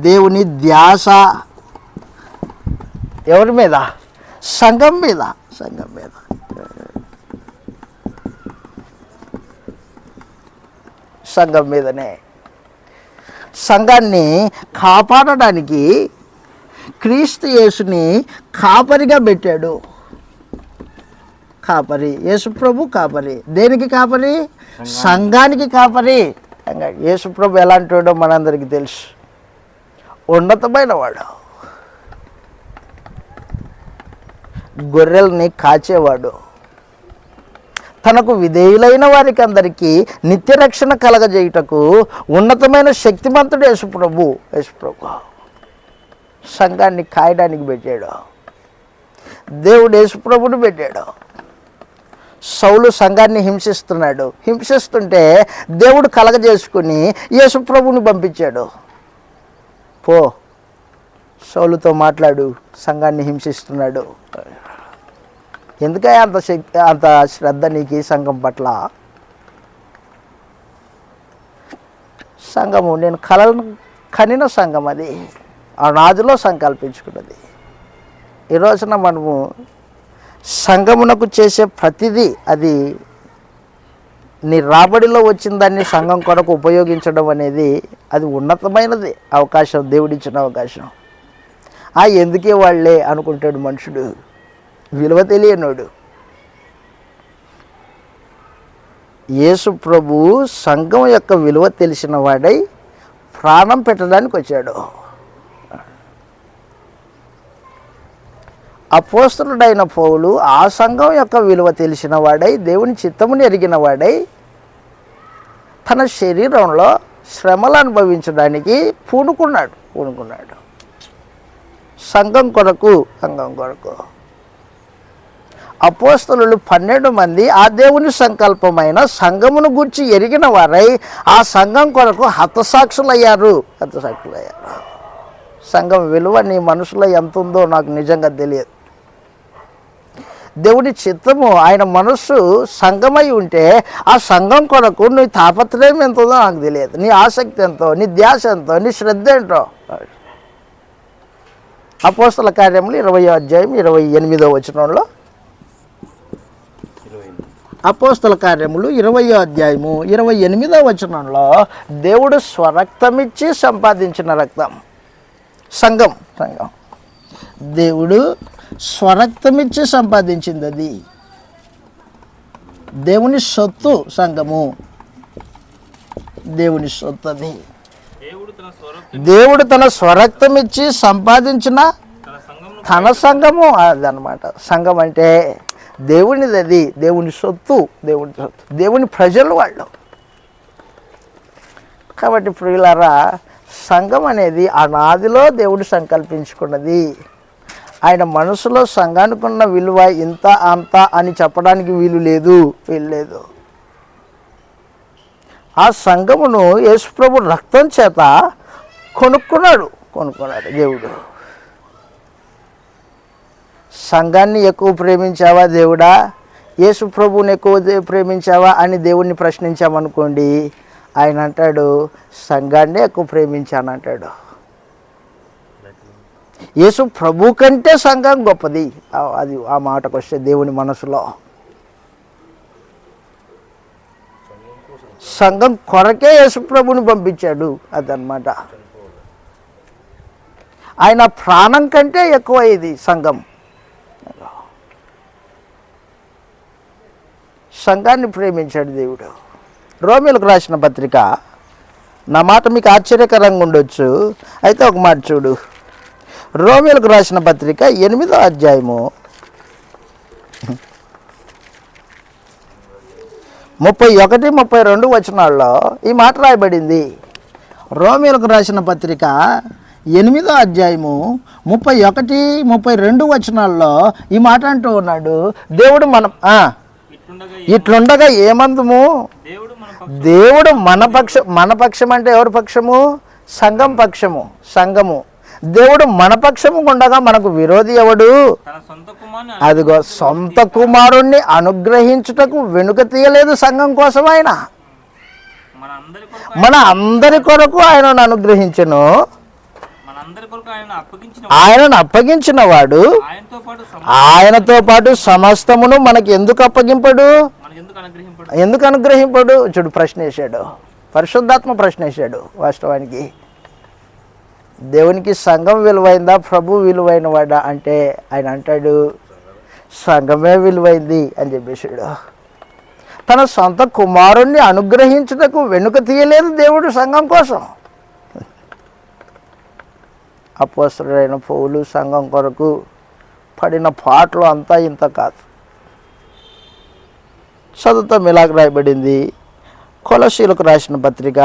దేవుని ధ్యాస ఎవరి మీద? సంఘం మీద. సంఘం మీదనే. సంఘాన్ని కాపాడడానికి క్రీస్తు యేసుని కాపరిగా పెట్టాడు. కాపరి యేసు ప్రభు కాపరి. దేనికి కాపరి? సంఘానికి కాపరి. యేసు ప్రభు ఎలాంటి వాడో మనందరికీ తెలుసు. ఉన్నతమైన వాడు, గొర్రెల్ని కాచేవాడు, తనకు విధేయులైన వారికి అందరికీ నిత్య రక్షణ కలగజేయుటకు ఉన్నతమైన శక్తిమంతుడు యేసు ప్రభు. సంఘాన్ని కాయడానికి పెట్టాడు దేవుడు. యేసు ప్రభుని పెట్టాడు. సౌలు సంఘాన్ని హింసిస్తుంటే దేవుడు కలగజేసుకుని యేసు ప్రభుని పంపించాడు. పో, సౌలుతో మాట్లాడు, సంఘాన్ని హింసిస్తున్నాడు. ఎందుకయ్యా అంత శ్రద్ధ నీకు సంఘం పట్ల? సంఘము నేను కలను కనిన సంఘం, అది ఆ రాజులో సంకల్పించుకున్నది. ఈ రోజున మనము సంఘమునకు చేసే ప్రతిదీ అది నీ రాబడిలో వచ్చిన దాన్ని సంఘం కొరకు ఉపయోగించడం అనేది అది ఉన్నతమైనది అవకాశం, దేవుడిచ్చిన అవకాశం. ఎందుకే వాళ్ళే అనుకుంటాడు మనుషుడు, విలువ తెలియనోడు. యేసు ప్రభు సంఘం యొక్క విలువ తెలిసిన వాడై ప్రాణం పెట్టడానికి వచ్చాడు. అపోస్తలుడైన పౌలు ఆ సంఘం యొక్క విలువ తెలిసిన వాడై, దేవుని చిత్తముని ఎరిగిన వాడై, తన శరీరంలో శ్రమలు అనుభవించడానికి పూనుకున్నాడు. సంఘం కొరకు. అపోస్తలులు 12 మంది ఆ దేవుని సంకల్పమైన సంఘమును గూర్చి ఎరిగిన వారై ఆ సంఘం కొరకు హతసాక్షులయ్యారు. సంఘం విలువ నీ మనసులో ఎంత ఉందో నాకు నిజంగా తెలియదు. దేవుని చిత్తము, ఆయన మనస్సు సంఘమై ఉంటే ఆ సంఘం కొరకు నీ తాపత్రయం ఎంత ఉందో నాకు తెలియదు. నీ ఆసక్తి ఎంతో, నీ ధ్యాస ఎంతో, నీ శ్రద్ధ ఏంటో. అపోస్తల కార్యములు 20వ అధ్యాయం 28వ వచనంలో అపోస్తల కార్యములు 20వ అధ్యాయము 28వ వచనంలో దేవుడు స్వరక్తమిచ్చి సంపాదించిన రక్తం సంఘం. దేవుడు స్వరక్తమిచ్చి సంపాదించింది అది. దేవుని సొత్తు సంఘము, దేవుని సొత్తు అది. దేవుడు తన స్వరక్తమిచ్చి సంపాదించిన తన సంఘము అదనమాట. సంఘం అంటే దేవునిది, అది దేవుని సొత్తు, దేవుని సొత్తు, దేవుని ప్రజలు వాళ్ళు. కాబట్టి ప్రియులారా, సంఘం అనేది అనాదిలో దేవుడు సంకల్పించుకున్నది. ఆయన మనసులో సంఘానికి ఉన్న విలువ ఇంత అంత అని చెప్పడానికి వీలు లేదు. ఆ సంఘమును యేసుప్రభు రక్తం చేత కొనుక్కున్నాడు దేవుడు. సంఘాన్ని ఎక్కువ ప్రేమించావా దేవుడా, యేసు ప్రభువుని ఎక్కువ ప్రేమించావా అని దేవుణ్ణి ప్రశ్నించామనుకోండి, ఆయన అంటాడు సంఘాన్నే ఎక్కువ ప్రేమించానంటాడు. యేసు ప్రభు కంటే సంఘం గొప్పది. అది ఆ మాటకు వస్తే దేవుని మనసులో సంఘం కొరకే యేసు ప్రభుని పంపించాడు. అదనమాట. ఆయన ప్రాణం కంటే ఎక్కువ ఇది సంఘం. సంఘాన్ని ప్రేమించాడు దేవుడు. రోమీయులకు రాసిన పత్రిక, నా మాట మీకు ఆశ్చర్యకరంగా ఉండొచ్చు, అయితే ఒక మాట చూడు. రోమీయులకు రాసిన పత్రిక 8వ అధ్యాయము 31, 32 వచనాల్లో ఈ మాట రాయబడింది. రోమీయులకు రాసిన పత్రిక 8వ అధ్యాయము 31, 32 వచనాల్లో ఈ మాట అంటూ ఉన్నాడు. దేవుడు ఇట్లుండగా ఏమందుము, దేవుడు మన పక్షం అంటే ఎవరి పక్షము? సంఘం పక్షము. సంఘము. దేవుడు మన పక్షము ఉండగా మనకు విరోధి ఎవడు? అదిగో సొంత కుమారుణ్ణి అనుగ్రహించుటకు వెనుక తీయలేదు సంఘం కోసం. ఆయన మన అందరి కొరకు ఆయనను అనుగ్రహించెను. ఆయనను అప్పగించిన వాడు ఆయనతో పాటు సమస్తమును మనకి ఎందుకు అప్పగింపడు? ఎందుకు అనుగ్రహింపడు? చూడు, ప్రశ్న వేశాడు. పరిశుద్ధాత్మ ప్రశ్న వేశాడు. వాస్తవానికి దేవునికి సంఘం విలువైందా, ప్రభు విలువైన వాడా అంటే ఆయన అంటాడు సంఘమే విలువైంది అని చెప్పేశాడు. తన సొంత కుమారుణ్ణి అనుగ్రహించుటకు వెనుక తీయలేదు దేవుడు సంఘం కోసం. అపోస్తలుడైన పౌలు సంఘం కొరకు పడిన పాటలు అంతా ఇంత కాదు. చదువుతాం, ఇలాగ రాయబడింది. కొలస్సీయులకు రాసిన పత్రిక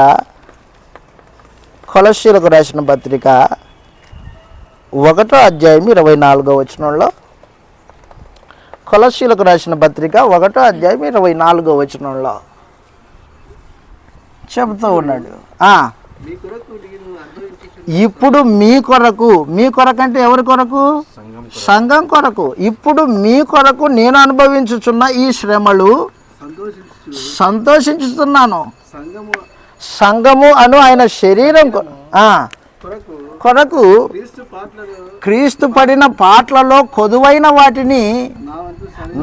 1వ అధ్యాయం 24వ వచనంలో, కొలస్సీయులకు రాసిన పత్రిక 1వ అధ్యాయం 24వ వచనంలో చెబుతూ ఉన్నాడు. ఇప్పుడు మీ కొరకు అంటే ఎవరి కొరకు? సంఘం కొరకు. ఇప్పుడు మీ కొరకు నేను అనుభవించుచున్న ఈ శ్రమలు సంతోషించుతున్నాను. సంఘము అను ఆయన శరీరం కొరకు క్రీస్తు పడిన పాటలలో కొదువైన వాటిని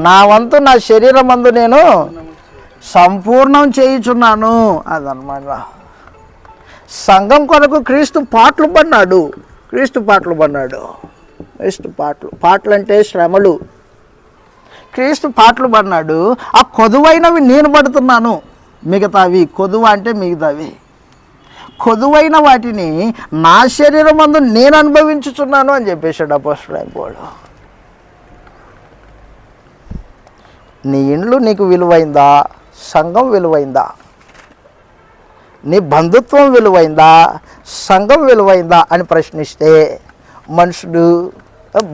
నా వంతు నా శరీరమందు నేను సంపూర్ణం చేయుచున్నాను. అదనమాట. సంఘం కొరకు క్రీస్తు పాటలు పడినాడు. పాటలు అంటే శ్రమలు. క్రీస్తు పాటలు పడినాడు. ఆ కొదువైనవి నేను పడుతున్నాను. మిగతావి, కొదువ అంటే మిగతావి, కొదువైన వాటిని నా శరీరం అందు నేను అనుభవించుచున్నాను అని చెప్పేశాడు అపోస్తలుడైన పౌలు. నీ ఇండ్లు నీకు విలువైందా? సంఘం విలువైందా? నీ బంధుత్వం విలువైందా? సంఘం విలువైందా అని ప్రశ్నిస్తే మనుషుడు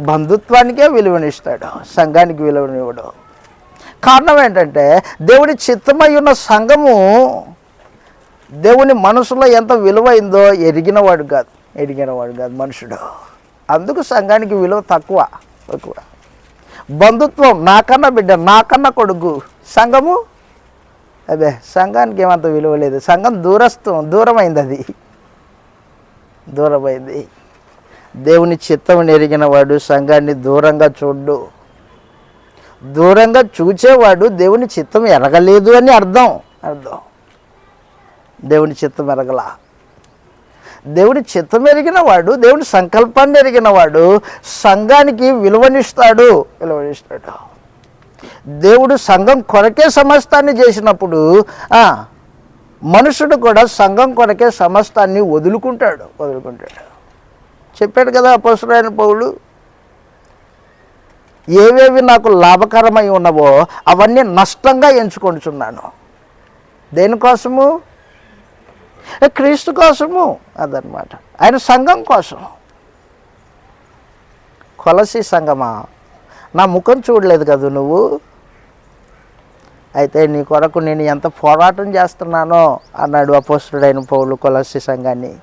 బంధుత్వానికే విలువనిస్తాడు, సంఘానికి విలువనివ్వడు. కారణం ఏంటంటే దేవుడి చిత్తమై ఉన్న సంఘము దేవుని మనసులో ఎంత విలువైందో ఎరిగినవాడు కాదు మనుషుడు. అందుకు సంఘానికి విలువ తక్కువ. బంధుత్వం నాకన్నా బిడ్డ, నాకన్నా కొడుకు. సంఘము అదే, సంఘానికి ఏమంత విలువ లేదు. సంఘం దూరమైంది. దేవుని చిత్తం ఎరిగిన వాడు సంఘాన్ని దూరంగా చూడ్డు. దూరంగా చూచేవాడు దేవుని చిత్తం ఎరగలేదు అని అర్థం. దేవుని చిత్తం ఎరగల. దేవుని చిత్తం ఎరిగిన వాడు, దేవుని సంకల్పాన్ని ఎరిగిన వాడు సంఘానికి విలువనిస్తాడు. దేవుడు సంఘం కొరకే సమస్తాన్ని చేసినప్పుడు మనుషుడు కూడా సంఘం కొరకే సమస్తాన్ని వదులుకుంటాడు. చెప్పాడు కదా అపోస్తలుడైన పౌలు, ఏవేవి నాకు లాభకరమై ఉన్నవో అవన్నీ నష్టంగా ఎంచుకొంటున్నాను. దేనికోసము? క్రీస్తు కోసము. అదనమాట, ఆయన సంఘం కోసం. కొలసి సంఘమా, నా ముఖం చూడలేదు కదా నువ్వు, అయితే నీ కొరకు నేను ఎంత పోరాటం చేస్తున్నానో అన్నాడు అపోస్తలుడైన పౌలు కొలసి సంఘాన్ని.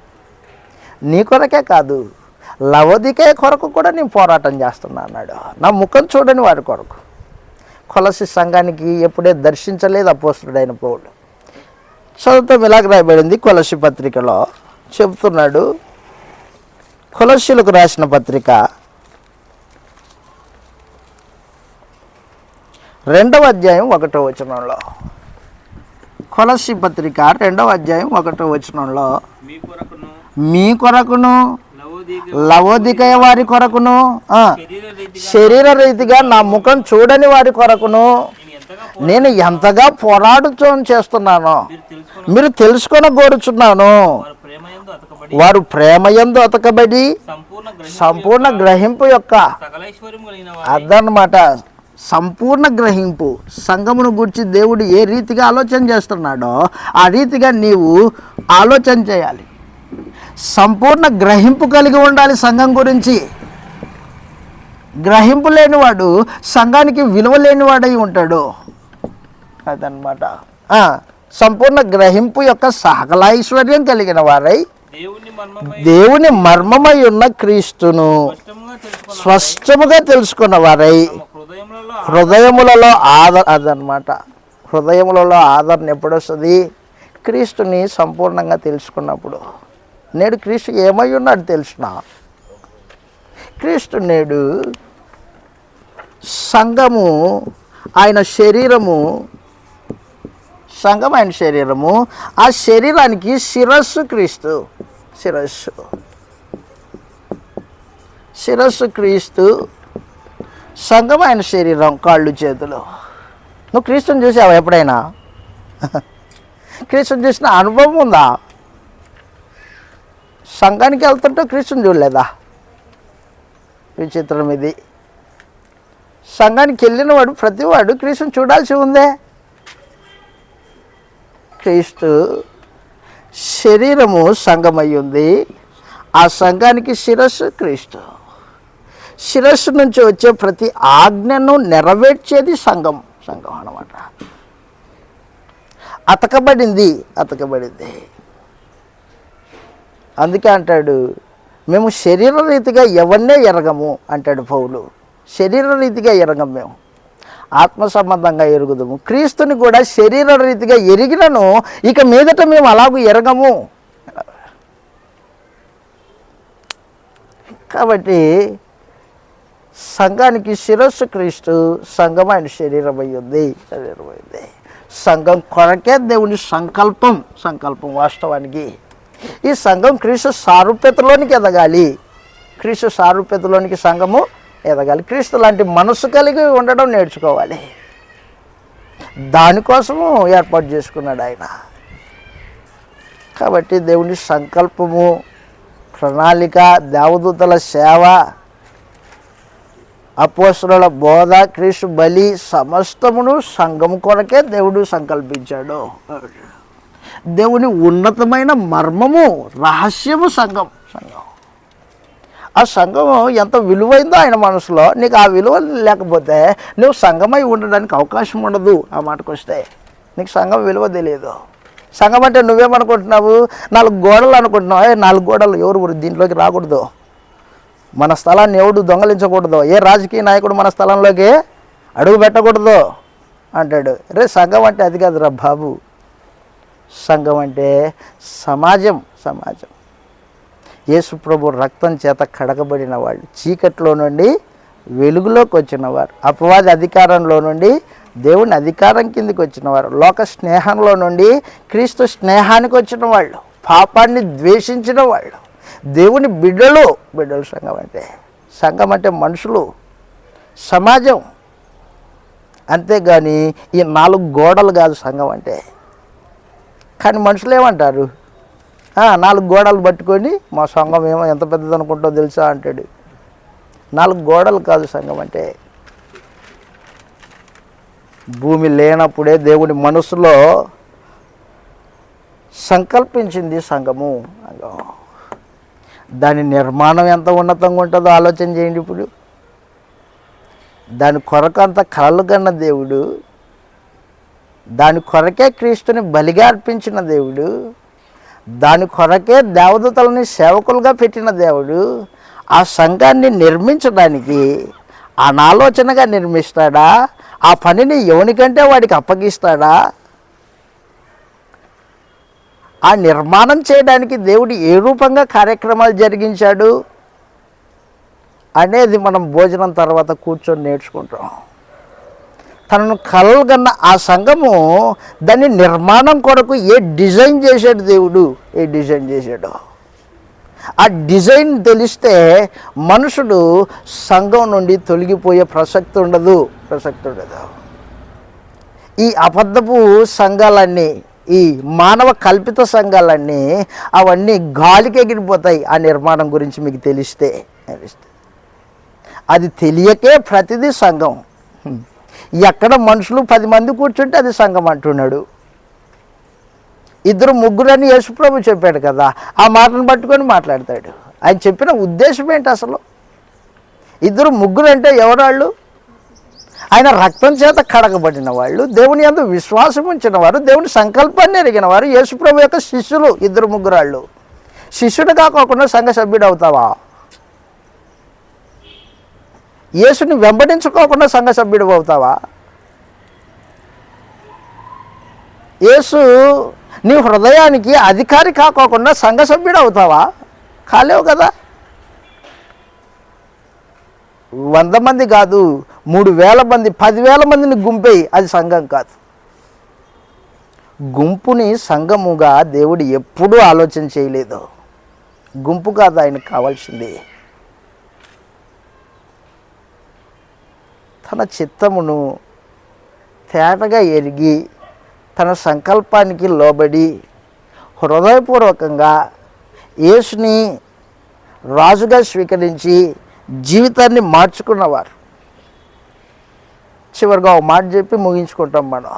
నీ కొరకే కాదు, లవోదికయ కొరకు కూడా నేను పోరాటం చేస్తున్నా అన్నాడు. నా ముఖం చూడని వారి కొరకు. కొలసి సంఘానికి ఎప్పుడే దర్శించలేదు అపోస్తలుడైన పౌలు. చదువుతాం, ఇలాగ రాయబడింది కొలసి పత్రికలో. చెబుతున్నాడు, కొలసీలకు రాసిన పత్రిక 2వ అధ్యాయం 1వ వచనంలో, కొలసీ పత్రిక 2వ అధ్యాయం 1వ వచనంలో, మీ కొరకును లవోదికయ వారి కొరకును శరీర రీతిగా నా ముఖం చూడని వారి కొరకును నేను ఎంతగా పోరాడుతూ చేస్తున్నానో మీరు తెలుసుకొని కోరుచున్నాను. వారు ప్రేమయందు అతకబడి సంపూర్ణ గ్రహింపు యొక్క అదనమాట, సంపూర్ణ గ్రహింపు. సంఘమును గురించి దేవుడు ఏ రీతిగా ఆలోచన చేస్తున్నాడో ఆ రీతిగా నీవు ఆలోచన చేయాలి. సంపూర్ణ గ్రహింపు కలిగి ఉండాలి సంఘం గురించి. గ్రహింపు లేనివాడు సంఘానికి విలువ లేనివాడై ఉంటాడు. అదనమాట, సంపూర్ణ గ్రహింపు యొక్క సకల ఐశ్వర్యం కలిగిన వారై దేవుని మర్మమై ఉన్న క్రీస్తును స్పష్టముగా తెలుసుకున్న వారై హృదయములలో అదనమాట, హృదయములలో ఆదరణ ఎప్పుడు వస్తుంది? క్రీస్తుని సంపూర్ణంగా తెలుసుకున్నప్పుడు. నేడు క్రీస్తు ఏమై ఉన్నాడు తెలిసిన? క్రీస్తు నేడు సంఘము ఆయన శరీరము, సంఘం ఆయన శరీరము. ఆ శరీరానికి శిరస్సు క్రీస్తు. శిరస్సు క్రీస్తు, సంఘం ఆయన శరీరం, కాళ్ళు చేతులు. నువ్వు క్రీస్తుని చూసావా ఎప్పుడైనా? క్రీస్తుని చూసిన అనుభవం ఉందా? సంఘానికి వెళ్తుంటే క్రీస్తుని చూడలేదా? విచిత్రం ఇది. సంఘానికి వెళ్ళిన వాడు ప్రతివాడు క్రీస్తుని చూడాల్సి ఉందే. క్రీస్తు శరీరము సంఘమై ఉంది. ఆ సంఘానికి శిరస్సు క్రీస్తు. శిరస్సు నుంచి వచ్చే ప్రతి ఆజ్ఞను నెరవేర్చేది సంఘం అన్నమాట. అతకబడింది. అందుకే అంటాడు, మేము శరీర రీతిగా ఎవరినే ఎరగము అంటాడు పౌలు. శరీర రీతిగా ఎరగం, మేము ఆత్మ సంబంధంగా ఎరుగుదాము. క్రీస్తుని కూడా శరీర రీతిగా ఎరిగినను ఇక మీదట మేము అలాగూ ఎరగము. కాబట్టి సంఘానికి శిరస్సు క్రీస్తు, సంఘం ఆయన శరీరం అయ్యింది. సంఘం కొరకే దేవుని సంకల్పం వాస్తవానికి. ఈ సంఘం క్రీస్తు సారూప్యతలోనికి ఎదగాలి. క్రీస్తు సారూప్యతలోనికి సంఘము ఎదగాలి. క్రీస్తు లాంటి మనసు కలిగి ఉండడం నేర్చుకోవాలి. దానికోసము ఏర్పాటు చేసుకున్నాడు ఆయన. కాబట్టి దేవుని సంకల్పము, ప్రణాళిక, దేవదూతల సేవ, అపోస్తలుల బోధ, క్రీస్తు బలి సమస్తమును సంఘం కొరకే దేవుడు సంకల్పించాడు. దేవుని ఉన్నతమైన మర్మము, రహస్యము సంఘం. ఆ సంఘం ఎంత విలువైందో ఆయన మనసులో. నీకు ఆ విలువ లేకపోతే నువ్వు సంఘమై ఉండడానికి అవకాశం ఉండదు. ఆ మాటకు వస్తే నీకు సంఘం విలువ తెలియదు. సంఘం అంటే నువ్వేమనుకుంటున్నావు? 4 గోడలు అనుకుంటున్నావు. 4 గోడలు ఎవరు దీంట్లోకి రాకూడదు. మన స్థలాన్ని ఎవడు దొంగలించకూడదు. ఏ రాజకీయ నాయకుడు మన స్థలంలోకి అడుగు పెట్టకూడదు అంటాడు. సంఘం అంటే అది కాదురా బాబు. సంఘం అంటే సమాజం. యేసు ప్రభు రక్తం చేత కడగబడిన వాళ్ళు, చీకట్లో నుండి వెలుగులోకి వచ్చినవారు, అపవాది అధికారంలో నుండి దేవుని అధికారం కిందికి వచ్చినవారు, లోక స్నేహంలో నుండి క్రీస్తు స్నేహానికి వచ్చిన వాళ్ళు, పాపాన్ని ద్వేషించిన వాళ్ళు, దేవుని బిడ్డలు. సంఘం అంటే మనుషులు, సమాజం. అంతేగాని ఈ 4 గోడలు కాదు సంఘం అంటే. కానీ మనుషులు ఏమంటారు, 4 గోడలు పట్టుకొని మా సంఘం ఏమో ఎంత పెద్దది అనుకుంటో తెలుసా అంటాడు. 4 గోడలు కాదు సంఘం అంటే. భూమి లేనప్పుడే దేవుడి మనసులో సంకల్పించింది సంఘము. దాని నిర్మాణం ఎంత ఉన్నతంగా ఉంటుందో ఆలోచన చేయండి. ఇప్పుడు దాని కొరకు అంత కలలు కన్న దేవుడు, దాని కొరకే క్రీస్తుని బలిగా అర్పించిన దేవుడు, దాని కొరకే దేవదూతలని సేవకులుగా పెట్టిన దేవుడు ఆ సంఘాన్ని నిర్మించడానికి అనాలోచనగా నిర్మిస్తాడా? ఆ పనిని ఎవనికంటే వాడికి అప్పగిస్తాడా? ఆ నిర్మాణం చేయడానికి దేవుడు ఏ రూపంగా కార్యక్రమాలు జరిగించాడు అనేది మనం భోజనం తర్వాత కూర్చొని నేర్చుకుంటాం. తనను కలగన్న ఆ సంఘము దాని నిర్మాణం కొరకు ఏ డిజైన్ చేశాడు దేవుడు, ఏ డిజైన్ చేశాడు. ఆ డిజైన్ తెలిస్తే మనుషుడు సంఘం నుండి తొలగిపోయే ప్రసక్తి ఉండదు. ఈ అబద్ధపు సంఘాలన్నీ, ఈ మానవ కల్పిత సంఘాలన్నీ అవన్నీ గాలికి ఎగిరిపోతాయి. ఆ నిర్మాణం గురించి మీకు తెలిస్తే. అది తెలియకే ప్రతిదీ సంఘం. ఎక్కడ మనుషులు 10 మంది కూర్చుంటే అది సంఘం అంటున్నాడు. 2 ముగ్గురు అని యేసుప్రభు చెప్పాడు కదా, ఆ మాటను పట్టుకొని మాట్లాడతాడు. ఆయన చెప్పిన ఉద్దేశం ఏంటి అసలు? 2 ముగ్గురు అంటే ఎవరాళ్ళు? ఆయన రక్తం చేత కడగబడిన వాళ్ళు, దేవుని యందు విశ్వాసం ఉంచిన వారు, దేవుని సంకల్పాన్ని ఎరిగిన వారు, యేసుప్రభు యొక్క శిష్యులు. 2 ముగ్గురాళ్ళు. శిష్యుడు కాకోకుండా సంఘ సభ్యుడు అవుతావా? యేసుని వెంబడించుకోకుండా సంఘ సభ్యుడు అవుతావా? యేసు నీ హృదయానికి అధికారి కాకోకుండా సంఘ సభ్యుడు అవుతావా? కాలేవు కదా. 100 మంది కాదు, 3000 మంది, 10,000 మందిని గుంపేయి, అది సంఘం కాదు. గుంపుని సంఘముగా దేవుడు ఎప్పుడూ ఆలోచన చేయలేదు. గుంపు కాదు ఆయనకు కావాల్సింది. తన చిత్తమును తేటగా ఎరిగి తన సంకల్పానికి లోబడి హృదయపూర్వకంగా యేసుని రాజుగా స్వీకరించి జీవితాన్ని మార్చుకున్నవారు. చివరిగా ఒక మాట చెప్పి ముగించుకుంటాం మనం.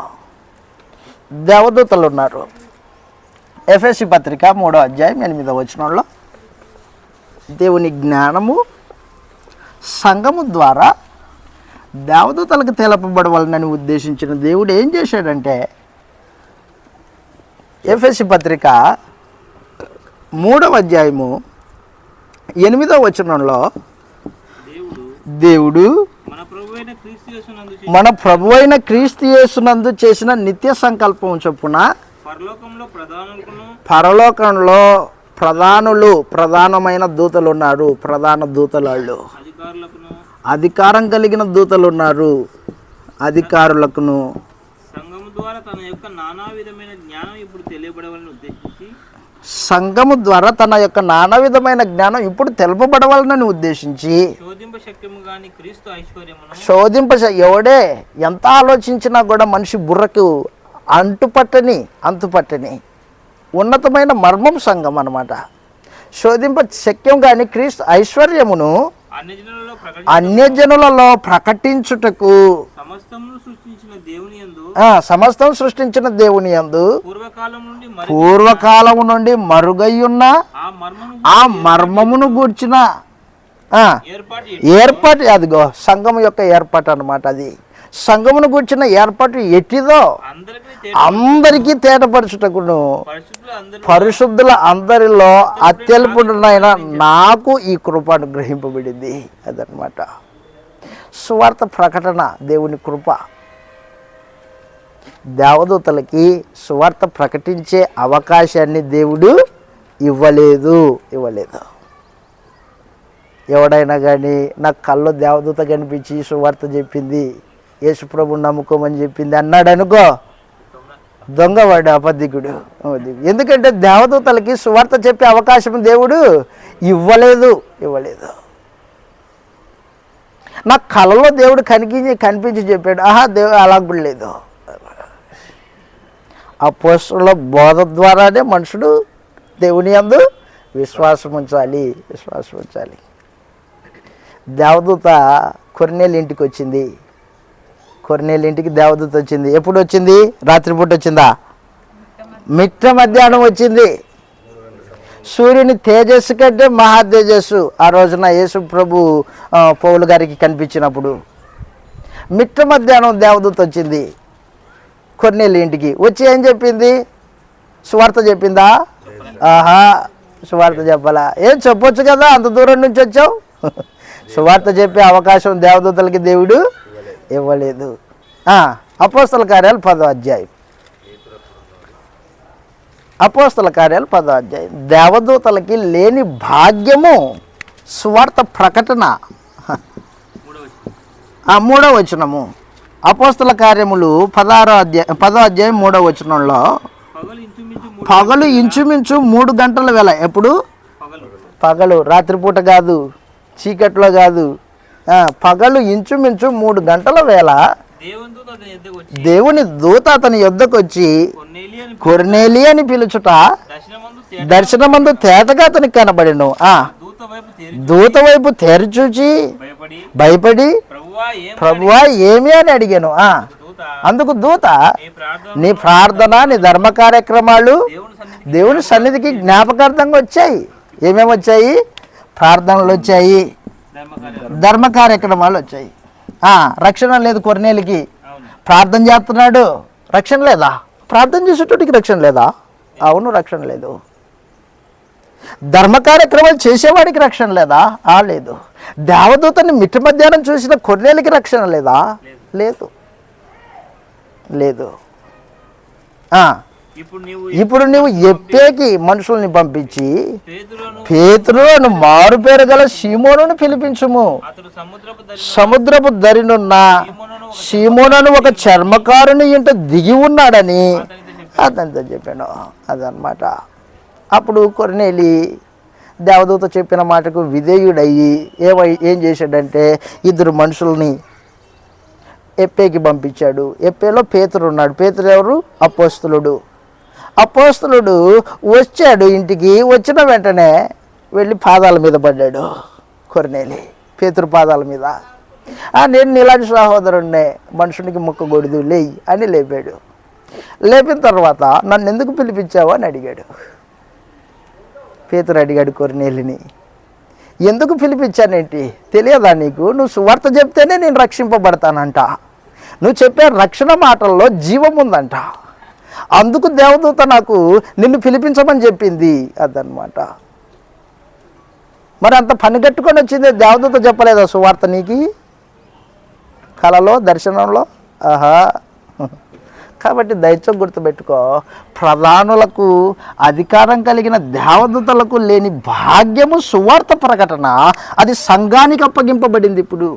దేవదూతలు ఉన్నారు. ఎఫెసీ పత్రిక 3వ అధ్యాయం 8వ వచనంలో దేవుని జ్ఞానము సంఘము ద్వారా దేవదూతలకు తెలపబడవాలని ఉద్దేశించిన దేవుడు ఏం చేశాడంటే, ఎఫెసీ పత్రిక 3వ అధ్యాయము 8వ వచనంలో దేవుడు మన ప్రభువైన క్రీస్తు యేసునందు చేసిన నిత్య సంకల్పం చొప్పున పరలోకంలో ప్రధానమైన దూతలు ఉన్నారు. ప్రధాన దూతలు, అధికారం కలిగిన దూతలు ఉన్నారు. అధికారులకును సంఘము ద్వారా తన యొక్క నానా విధమైన జ్ఞానం ఇప్పుడు తెలుపబడవాలని ఉద్దేశించి ఎవడే ఎంత ఆలోచించినా కూడా మనిషి బుర్రకు అంతుపట్టని ఉన్నతమైన మర్మం సంఘం అన్నమాట. శోధింప శక్యం కానీ క్రీస్తు ఐశ్వర్యమును అన్యజనులలో ప్రకటించుటకు సమస్తం సృష్టించిన దేవుని యందు పూర్వకాలము నుండి మరుగయ్యున్న ఆ మర్మమును గూర్చిన ఏర్పాటు, అదిగో సంఘము యొక్క ఏర్పాటు అన్నమాట. అది సంఘమును గూర్చిన ఏర్పాటు ఎట్టిదో అందరికీ తేటపరచుటకును పరిశుద్ధుల అందరిలో అత్యల్పుడునైన నాకు ఈ కృప అనుగ్రహింపబడింది. అదనమాట సువార్త ప్రకటన, దేవుని కృప. దేవదూతలకి సువార్త ప్రకటించే అవకాశాన్ని దేవుడు ఇవ్వలేదు. ఎవడైనా కానీ నాకు కళ్ళు దేవదూత కనిపించి సువార్త చెప్పింది, యేసుప్రభుని నమ్ముకోమని చెప్పింది అన్నాడు అనుకో, దొంగవాడు, అబద్ధికుడు. ఎందుకంటే దేవదూతలకి సువార్త చెప్పే అవకాశం దేవుడు ఇవ్వలేదు. నాకు కళలో దేవుడు కనిపించి చెప్పాడు, దేవుడు అలా కూడా లేదు. అపోస్తలుల బోధ ద్వారానే మనుషుడు దేవుని యందు విశ్వాసం ఉంచాలి. దేవదూత కొర్నేలు ఇంటికి వచ్చింది. కొర్నేలు ఇంటికి దేవదూత వచ్చింది. ఎప్పుడు వచ్చింది? రాత్రిపూట వచ్చిందా? మిట్ట మధ్యాహ్నం వచ్చింది. సూర్యుని తేజస్సు కంటే మహా తేజస్సు ఆ రోజున యేసు ప్రభు పౌలు గారికి కనిపించినప్పుడు మిట్ట మధ్యాహ్నం దేవదూత వచ్చింది కొర్నేలు ఇంటికి. వచ్చి ఏం చెప్పింది? సువార్త చెప్పిందా? సువార్త చెప్పాలా? ఏం చెప్పొచ్చు కదా, అంత దూరం నుంచి వచ్చావు. సువార్త చెప్పే అవకాశం దేవదూతలకి దేవుడు ఇవ్వలేదు. అపోస్తల కార్యాలు 10వ అధ్యాయం. అపోస్తల కార్యాలు 10వ అధ్యాయం. దేవదూతలకి లేని భాగ్యము సువార్త ప్రకటన. 3వ వచనము. అపోస్తల కార్యములు 10వ అధ్యాయం 3వ వచనంలో పగలు ఇంచుమించు 3 గంటల వేళ. ఎప్పుడు? పగలు, రాత్రిపూట కాదు, చీకట్లో కాదు, పగలు ఇంచుమించు 3 గంటల వేళ దేవుని దూత అతని యొద్దకు వచ్చి కొర్నేలి అని పిలుచుట దర్శనమందు తేటగా అతనికి కనబడెను. దూత వైపు తెరచూచి భయపడి ప్రభువా ఏమి అని అడిగాను. అందుకు దూత, నీ ప్రార్థన, నీ ధర్మ కార్యక్రమాలు దేవుని సన్నిధికి జ్ఞాపకార్థంగా వచ్చాయి. ఏమేమి వచ్చాయి? ప్రార్థనలు వచ్చాయి, ధర్మ కార్యక్రమాలు వచ్చాయి. రక్షణ లేదు కొర్నేలికి. ప్రార్థన చేస్తున్నాడు, రక్షణ లేదా? ప్రార్థన చేసేటోడికి రక్షణ లేదా? అవును, రక్షణ లేదు. ధర్మ కార్యక్రమాలు చేసేవాడికి రక్షణ లేదా? లేదు. దేవదూతని మిట్ట మధ్యాహ్నం చూసిన కొర్నేలికి రక్షణ లేదా? లేదు. ఇప్పుడు నువ్వు ఎప్పేకి మనుషుల్ని పంపించి పేతురును మారు పేరు గల సీమోనును పిలిపించుము. సముద్రపు దరినున్న సీమోనును ఒక చర్మకారుని ఇంట దిగి ఉన్నాడని అతనితో చెప్పాను. అదనమాట. అప్పుడు కొర్నేలి దేవదూత చెప్పిన మాటకు విధేయుడయ్యి ఏం చేశాడంటే 2 మనుషుల్ని ఎప్పేకి పంపించాడు. ఎప్పేలో పేతురు ఉన్నాడు. పేతురు ఎవరు? అపోస్తలుడు వచ్చాడు ఇంటికి. వచ్చిన వెంటనే వెళ్ళి పాదాల మీద పడ్డాడు కొర్నేలి, పేతురు పాదాల మీద. నేను నీలాంటి సహోదరుణ్ణే, మనుషునికి మొక్కకూడదు, లేయి అని లేపాడు. లేపిన తర్వాత నన్ను ఎందుకు పిలిపించావు అని అడిగాడు. పేతురు అడిగాడు కొర్నేలిని, ఎందుకు పిలిపించానేంటి? తెలియదా నీకు? నువ్వు సువార్త చెప్తేనే నేను రక్షింపబడతానంట. నువ్వు చెప్పే రక్షణ మాటల్లో జీవం ఉందంట. అందుకు దేవదూత నాకు నిన్ను పిలిపించమని చెప్పింది. అదనమాట. మరి అంత పని కట్టుకొని వచ్చింది దేవదూత చెప్పలేదా సువార్త నీకు? కళలో, దర్శనంలో? కాబట్టి దయచేసి గుర్తుపెట్టుకో, ప్రధానులకు, అధికారం కలిగిన దేవదూతలకు లేని భాగ్యము సువార్త ప్రకటన. అది సంఘానికి అప్పగింపబడింది. ఇప్పుడు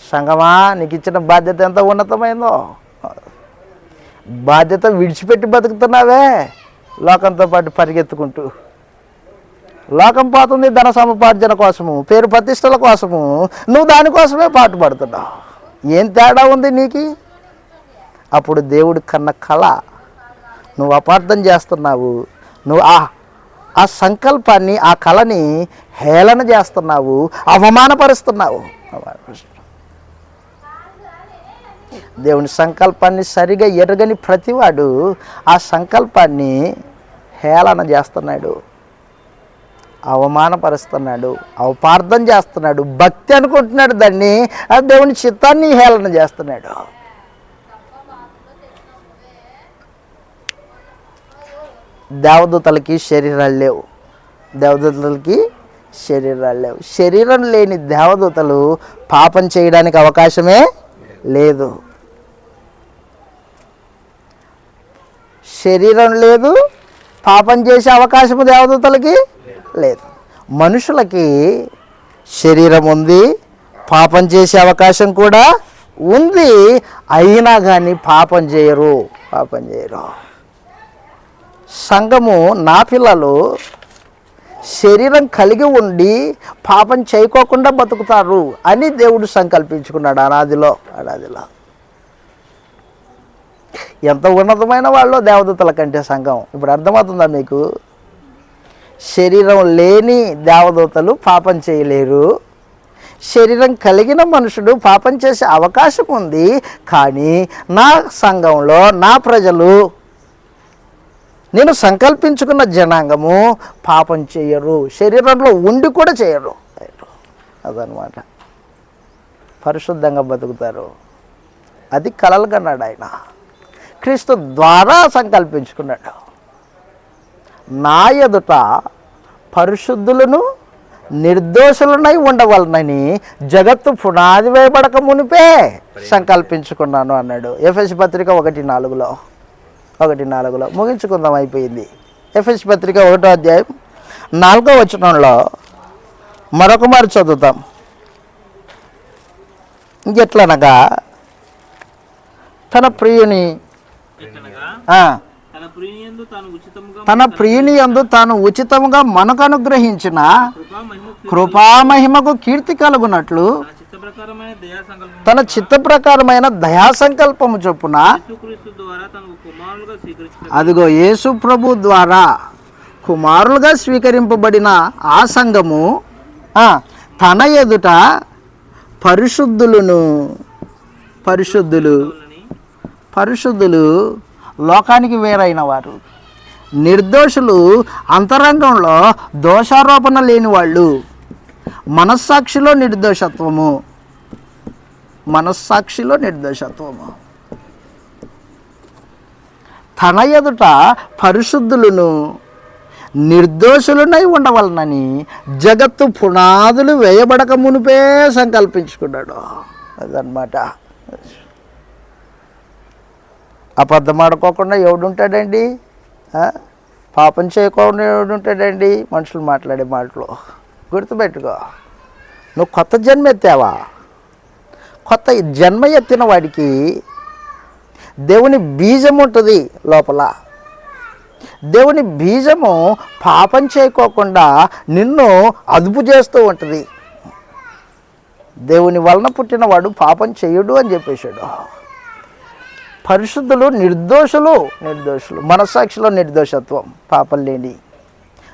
సంఘమా, నీకు ఇచ్చిన బాధ్యత ఎంత ఉన్నతమైందో. బాధ్యత విడిచిపెట్టి బతుకుతున్నావే లోకంతో పాటు పరిగెత్తుకుంటూ. లోకం పోతుంది ధన సముపార్జన కోసము, పేరు ప్రతిష్టల కోసము. నువ్వు దానికోసమే పాటుపడుతున్నావు. ఏం తేడా ఉంది నీకు? అప్పుడు దేవుడు కన్న కళ నువ్వు అపార్థం చేస్తున్నావు. నువ్వు ఆ సంకల్పాన్ని, ఆ కళని హేళన చేస్తున్నావు, అవమానపరుస్తున్నావు. దేవుని సంకల్పాన్ని సరిగా ఎరగని ప్రతివాడు ఆ సంకల్పాన్ని హేళన చేస్తున్నాడు, అవమానపరుస్తున్నాడు, అపార్థం చేస్తున్నాడు. భక్తి అనుకుంటున్నాడు దాన్ని, ఆ దేవుని చిత్తాన్ని హేళన చేస్తున్నాడు. దేవదూతలకి శరీరాలు లేవు. శరీరం లేని దేవదూతలు పాపం చేయడానికి అవకాశమే లేదు. శరీరం లేదు, పాపం చేసే అవకాశము దేవదూతలకి లేదు. మనుషులకి శరీరం ఉంది, పాపం చేసే అవకాశం కూడా ఉంది. అయినా కానీ పాపం చేయరు. సంఘము నా పిల్లలు శరీరం కలిగి ఉండి పాపం చేయకోకుండా బతుకుతారు అని దేవుడు సంకల్పించుకున్నాడు అనాదిలో. ఎంత ఉన్నతమైన వాళ్ళు దేవదూతల కంటే సంఘం. ఇప్పుడు అర్థమవుతుందా మీకు? శరీరం లేని దేవదూతలు పాపం చేయలేరు, శరీరం కలిగిన మనుషుడు పాపం చేసే అవకాశం ఉంది. కానీ నా సంఘంలో నా ప్రజలు, నేను సంకల్పించుకున్న జనాంగము పాపం చేయరు, శరీరంలో ఉండి కూడా చేయరు. అదనమాట, పరిశుద్ధంగా బతుకుతారు. అది కలలు కన్నాడు ఆయన, క్రీస్తు ద్వారా సంకల్పించుకున్నాడు. నా ఎదుట పరిశుద్ధులను నిర్దోషులనై ఉండవలనని జగత్తు పునాది వేయబడక మునిపే సంకల్పించుకున్నాను అన్నాడు. ఎఫెసీ పత్రిక 1:4 ముగించుకుందాం, అయిపోయింది. ఎఫెసీ పత్రిక 1వ అధ్యాయం 4వ వచనంలో మరొక మారు చదువుతాం. ఇంకెట్లనగా తన ప్రియుని తాను ఉచితముగా మనకు అనుగ్రహించిన కృపామహిమకు కీర్తి కలుగునట్లు తన చిత్త ప్రకారమైన దయా సంకల్పము చొప్పున అదిగో యేసు ప్రభు ద్వారా కుమారులుగా స్వీకరింపబడిన ఆ సంఘము తన ఎదుట పరిశుద్ధులు లోకానికి వేరైన వారు, నిర్దోషులు, అంతరంగంలో దోషారోపణ లేని వాళ్ళు, మనస్సాక్షిలో నిర్దోషత్వము, తన ఎదుట పరిశుద్ధులను నిర్దోషులనై ఉండవలనని జగత్తు పునాదులు వేయబడక మునిపే సంకల్పించుకున్నాడు. అదనమాట. అబద్ధం ఆడుకోకుండా ఎవడుంటాడండి? పాపం చేయకుండా ఎవడుంటాడండి? మనుషులు మాట్లాడే మాటలు గుర్తుపెట్టుకో. నువ్వు కొత్త జన్మ ఎత్తావా? కొత్త జన్మ ఎత్తిన వాడికి దేవుని బీజం ఉంటుంది లోపల. దేవుని బీజము పాపం చేయకోకుండా నిన్ను అదుపు చేస్తూ ఉంటుంది. దేవుని వలన పుట్టినవాడు పాపం చెయ్యడు అని చెప్పేశాడు. పరిశుద్ధులు, నిర్దోషులు, మనస్సాక్షిలో నిర్దోషత్వం, పాపం లేని,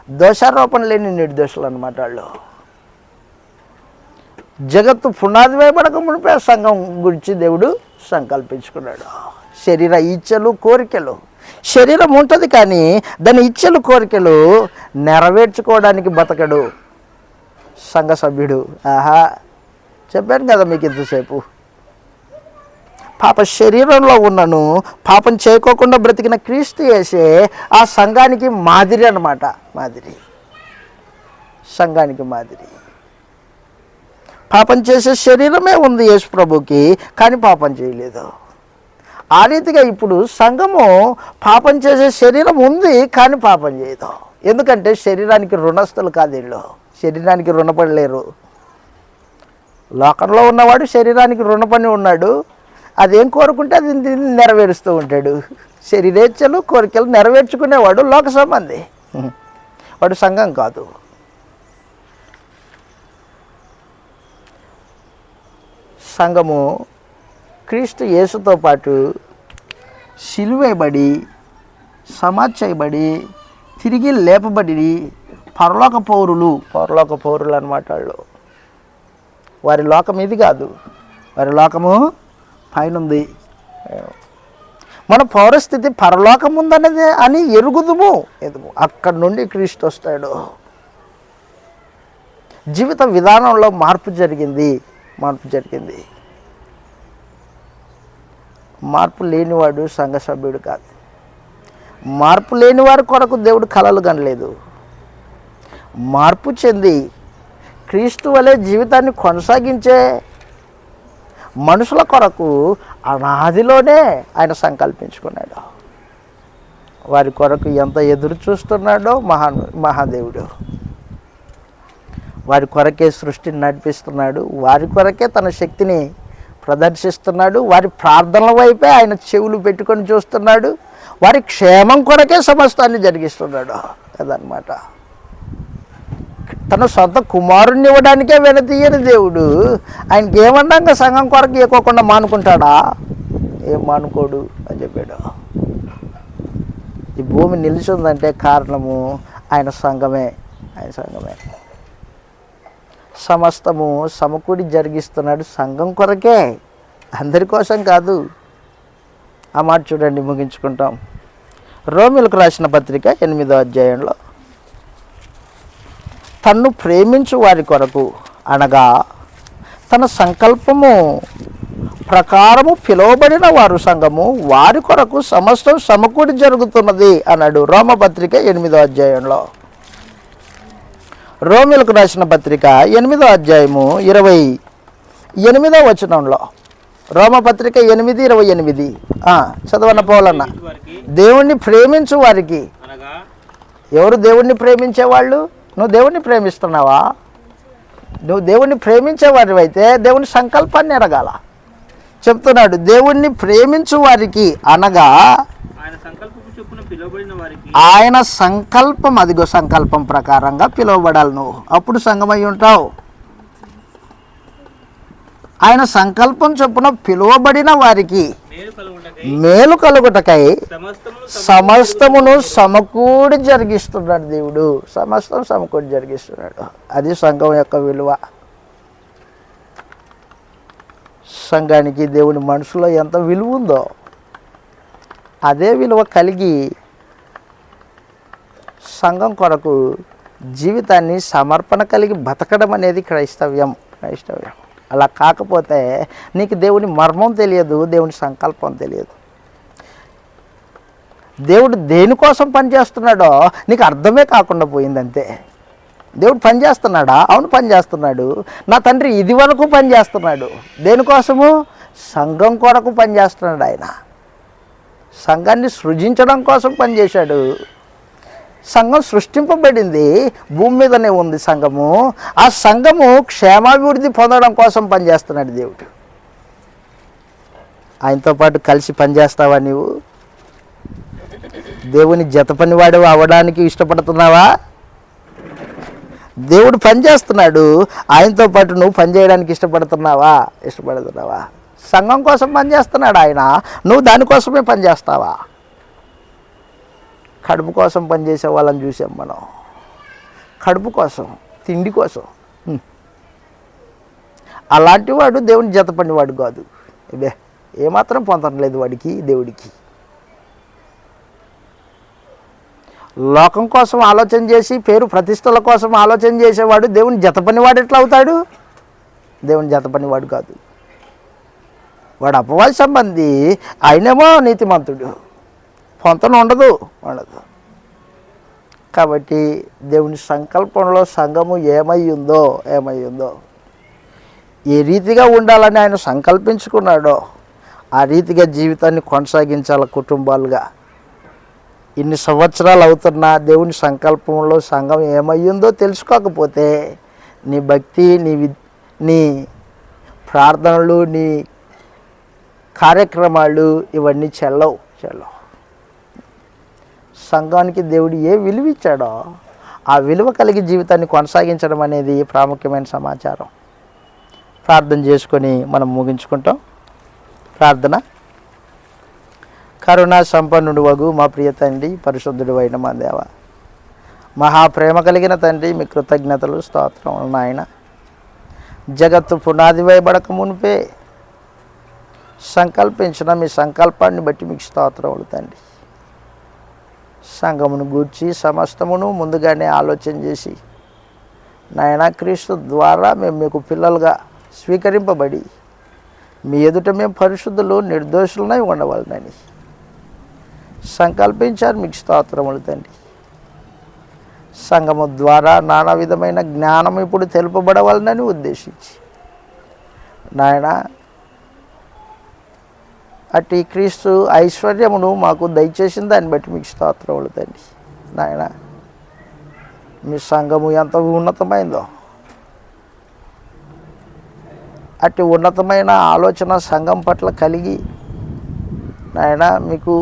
దోషారోపణ లేని నిర్దోషులు అన్నమాట వాళ్ళు. జగత్తు పునాది వేయబడక మునిపే సంఘం గురించి దేవుడు సంకల్పించుకున్నాడు. శరీర ఇచ్చలు, కోరికలు, శరీరం ఉంటుంది కానీ దాని ఇచ్చలు, కోరికలు నెరవేర్చుకోవడానికి బతకడు సంఘ సభ్యుడు. చెప్పాను కదా మీకు ఇంతసేపు. పాప శరీరంలో ఉన్నను పాపం చేయకోకుండా బ్రతికిన క్రీస్తు యేసే ఆ సంఘానికి మాదిరి అన్నమాట. సంఘానికి మాదిరి. పాపం చేసే శరీరమే ఉంది యేసు ప్రభుకి, కానీ పాపం చేయలేదు. ఆ రీతిగా ఇప్పుడు సంఘము పాపం చేసే శరీరం ఉంది కానీ పాపం చేయదు. ఎందుకంటే శరీరానికి రుణస్థులు కాదు వీళ్ళు, శరీరానికి రుణపడలేరు. లోకంలో ఉన్నవాడు శరీరానికి రుణపడి ఉన్నాడు, అదేం కోరుకుంటే అది నెరవేరుస్తూ ఉంటాడు. శరీరేచ్ఛలు, కోరికలు నెరవేర్చుకునేవాడు లోక సంబంధి, వాడు సంఘం కాదు. సంఘము క్రీస్తు యేసుతో పాటు సిలువేయబడి, సమాధి చేయబడి, తిరిగి లేపబడి పరలోక పౌరులు అన్నమాట వాళ్ళు. వారి లోకం ఇది కాదు, వారి లోకము పైనుంది. మన పౌరస్థితి పరలోకం ఉందనేది అని ఎరుగుదుము. అక్కడి నుండి క్రీస్తు వస్తాడు. జీవిత విధానంలో మార్పు జరిగింది. మార్పు లేనివాడు సంఘ సభ్యుడు కాదు. మార్పు లేని వారి కొరకు దేవుడు కలలు కనలేదు. మార్పు చెంది క్రీస్తు వలె జీవితాన్ని కొనసాగించే మనుషుల కొరకు అనాదిలోనే ఆయన సంకల్పించుకున్నాడు. వారి కొరకు ఎంత ఎదురు చూస్తున్నాడో మహాదేవుడు. వారి కొరకే సృష్టిని నడిపిస్తున్నాడు, వారి కొరకే తన శక్తిని ప్రదర్శిస్తున్నాడు, వారి ప్రార్థనల వైపే ఆయన చెవులు పెట్టుకొని చూస్తున్నాడు, వారి క్షేమం కొరకే సమస్తాన్ని జరిగిస్తున్నాడు అదనమాట. తన సొంత కుమారుణ్ణి ఇవ్వడానికే వెనతీయని దేవుడు ఆయనకి ఏమన్నా సంఘం కొరకు ఎక్కువకుండా మానుకుంటాడా? ఏం మానుకోడు అని చెప్పాడు. ఈ భూమి నిలిచిందంటే కారణము ఆయన సంఘమే. ఆయన సంఘమే సమస్తము సమకూడి జరిగిస్తున్నాడు సంఘం కొరకే, అందరి కోసం కాదు. ఆ మాట చూడండి, ముగించుకుంటాం. రోమిలకు రాసిన పత్రిక 8వ అధ్యాయంలో, తన్ను ప్రేమించు వారి కొరకు అనగా తన సంకల్పము ప్రకారము పిలువబడిన వారు సంఘము వారి కొరకు సమస్తం సమకూడి జరుగుతున్నది అన్నాడు రోమపత్రిక 8వ అధ్యాయంలో. రోమిలకు రాసిన పత్రిక 8వ అధ్యాయము 28వ వచనంలో, రోమపత్రిక 8:28 చదవన్న పోలన్న. దేవుణ్ణి ప్రేమించు వారికి. ఎవరు దేవుణ్ణి ప్రేమించేవాళ్ళు? నువ్వు దేవుణ్ణి ప్రేమిస్తున్నావా? నువ్వు దేవుణ్ణి ప్రేమించేవాడివైతే దేవుని సంకల్పాన్ని ఎరగాల. చెప్తున్నాడు, దేవుణ్ణి ప్రేమించు వారికి అనగా ఆయన సంకల్పం, అదిగో సంకల్పం ప్రకారంగా పిలువబడాలి నువ్వు, అప్పుడు సంఘమై ఉంటావు. ఆయన సంకల్పం చొప్పున పిలువబడిన వారికి మేలు కలుగుటకై సమస్తమును సమకూడి జరిగిస్తున్నాడు దేవుడు. సమస్తం సమకూడి జరిగిస్తున్నాడు. అది సంఘం యొక్క విలువ. సంఘానికి దేవుని మనసులో ఎంత విలువ ఉందో అదే విలువ కలిగి సంఘం కొరకు జీవితాన్ని సమర్పణ కలిగి బతకడం అనేది క్రైస్తవ్యం. అలా కాకపోతే నీకు దేవుని మర్మం తెలియదు, దేవుని సంకల్పం తెలియదు. దేవుడు దేనికోసం పనిచేస్తున్నాడో నీకు అర్థమే కాకుండా పోయిందంతే. దేవుడు పనిచేస్తున్నాడా? అవును పనిచేస్తున్నాడు. నా తండ్రి ఇది వరకు పనిచేస్తున్నాడు. దేనికోసము? సంఘం కొరకు పనిచేస్తున్నాడు. ఆయన సంఘాన్ని సృజించడం కోసం పనిచేశాడు. సంఘం సృష్టింపబడింది, భూమి మీదనే ఉంది సంఘము. ఆ సంఘము క్షేమాభివృద్ధి పొందడం కోసం పనిచేస్తున్నాడు దేవుడు. ఆయనతో పాటు కలిసి పనిచేస్తావా? నీవు దేవుని జత పనివాడు అవ్వడానికి ఇష్టపడుతున్నావా? దేవుడు పనిచేస్తున్నాడు, ఆయనతో పాటు నువ్వు పనిచేయడానికి ఇష్టపడుతున్నావా? సంఘం కోసం పనిచేస్తున్నాడు ఆయన, నువ్వు దానికోసమే పనిచేస్తావా? కడుపు కోసం పనిచేసే వాళ్ళని చూసాం మనం. కడుపు కోసం, తిండి కోసం. అలాంటి వాడు దేవుని జత పనివాడు కాదు. ఇదే ఏమాత్రం పొందలేదు వాడికి, దేవుడికి. లోకం కోసం ఆలోచన చేసి పేరు ప్రతిష్టల కోసం ఆలోచన చేసేవాడు దేవుని జత పనివాడు ఎట్లా అవుతాడు? దేవుని జత పనివాడు కాదు. వాడు అపవాది సంబంధి, ఆయనేమో నీతిమంతుడు. పొంతన ఉండదు. కాబట్టి దేవుని సంకల్పంలో సంఘము ఏమై ఉందో ఏ రీతిగా ఉండాలని ఆయన సంకల్పించుకున్నాడో ఆ రీతిగా జీవితాన్ని కొనసాగించాల కుటుంబాలుగా. ఇన్ని సంవత్సరాలు అవుతున్నా దేవుని సంకల్పంలో సంఘం ఏమయ్యిందో తెలుసుకోకపోతే నీ భక్తి, నీ ప్రార్థనలు, నీ కార్యక్రమాలు ఇవన్నీ చెల్లవు. సంఘానికి దేవుడు ఏ విలువ ఇచ్చాడో ఆ విలువ కలిగి జీవితాన్ని కొనసాగించడం అనేది ప్రాముఖ్యమైన సమాచారం. ప్రార్థన చేసుకొని మనం ముగించుకుంటాం. ప్రార్థన. కరుణా సంపన్నుడు వగు మా ప్రియ తండ్రి, పరిశుద్ధుడు అయిన మా దేవ, మహాప్రేమ కలిగిన తండ్రి, మీ కృతజ్ఞతలు, స్తోత్రములు నాయన. జగత్తు పునాది వేయబడక మునిపే సంకల్పించిన మీ సంకల్పాన్ని బట్టి మీకు స్తోత్రములు తండ్రి. సంఘమును గూర్చి సమస్తమును ముందుగానే ఆలోచన చేసి నాయన క్రీస్తు ద్వారా మేము మీకు పిల్లలుగా స్వీకరింపబడి మీ ఎదుట మేము పరిశుద్ధులు, నిర్దోషులనై ఉండవాలని సంకల్పించారు. మీకు స్తోత్రములు తండ్రి. సంఘము ద్వారా నానా విధమైన జ్ఞానం ఇప్పుడు తెలుపబడవాలని ఉద్దేశించి నాయన అటు క్రీస్తు ఐశ్వర్యమును మాకు దయచేసిన దాన్ని బట్టి మీకు స్తోత్రములు తండ్రి. నాయన మీ సంఘము ఎంత ఉన్నతమైందో, అట్టి ఉన్నతమైన ఆలోచన సంఘం పట్ల కలిగి నాయన మీకు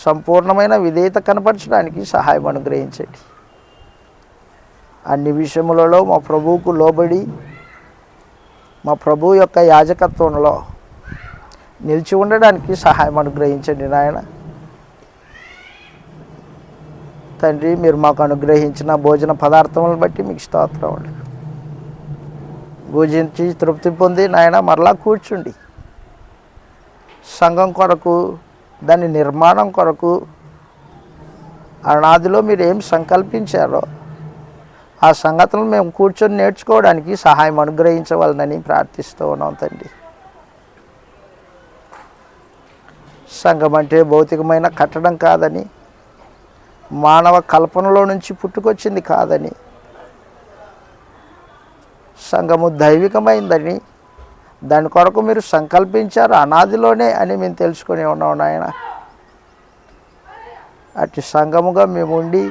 సంపూర్ణమైన విధేయత కనపరచడానికి సహాయం అనుగ్రహించండి. అన్ని విషయములలో మా ప్రభువుకు లోబడి మా ప్రభువు యొక్క యాజకత్వంలో నిలిచి ఉండడానికి సహాయం అనుగ్రహించండి నాయన. తండ్రి, మీరు మాకు అనుగ్రహించిన భోజన పదార్థములను బట్టి మీకు స్తోత్రం అండి. భోజించి తృప్తి పొంది నాయన మరలా కూర్చుండి సంఘం కొరకు, దాని నిర్మాణం కొరకు అనాదిలో మీరు ఏం సంకల్పించారో ఆ సంగతులను మేము కూర్చొని నేర్చుకోవడానికి సహాయం అనుగ్రహించవాలని ప్రార్థిస్తూ ఉన్నాం తండ్రి. సంఘం అంటే భౌతికమైన కట్టడం కాదని, మానవ కల్పనలో నుంచి పుట్టుకొచ్చింది కాదని, సంఘము దైవికమైందని, దాని కొరకు మీరు సంకల్పించారు అనాదిలోనే అని మేము తెలుసుకొని ఉన్నాం నాయన. అటు సంఘముగా మేము ఉండి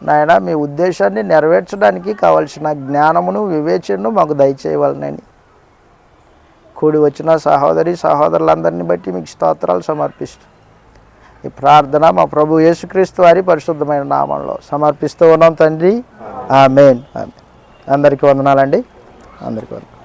నాయన మీ ఉద్దేశాన్ని నెరవేర్చడానికి కావలసిన జ్ఞానమును వివేచనను మాకు దయచేయవాలని కూడి వచ్చిన సహోదరి సహోదరులందరినీ బట్టి మీకు స్తోత్రాలు సమర్పిస్తూ ఈ ప్రార్థన మా ప్రభు యేసుక్రీస్తు వారి పరిశుద్ధమైన నామంలో సమర్పిస్తూ ఉన్నాం తండ్రి. ఆమేన్. అందరికీ వందనాలండి. అందరికీ వందనాలు.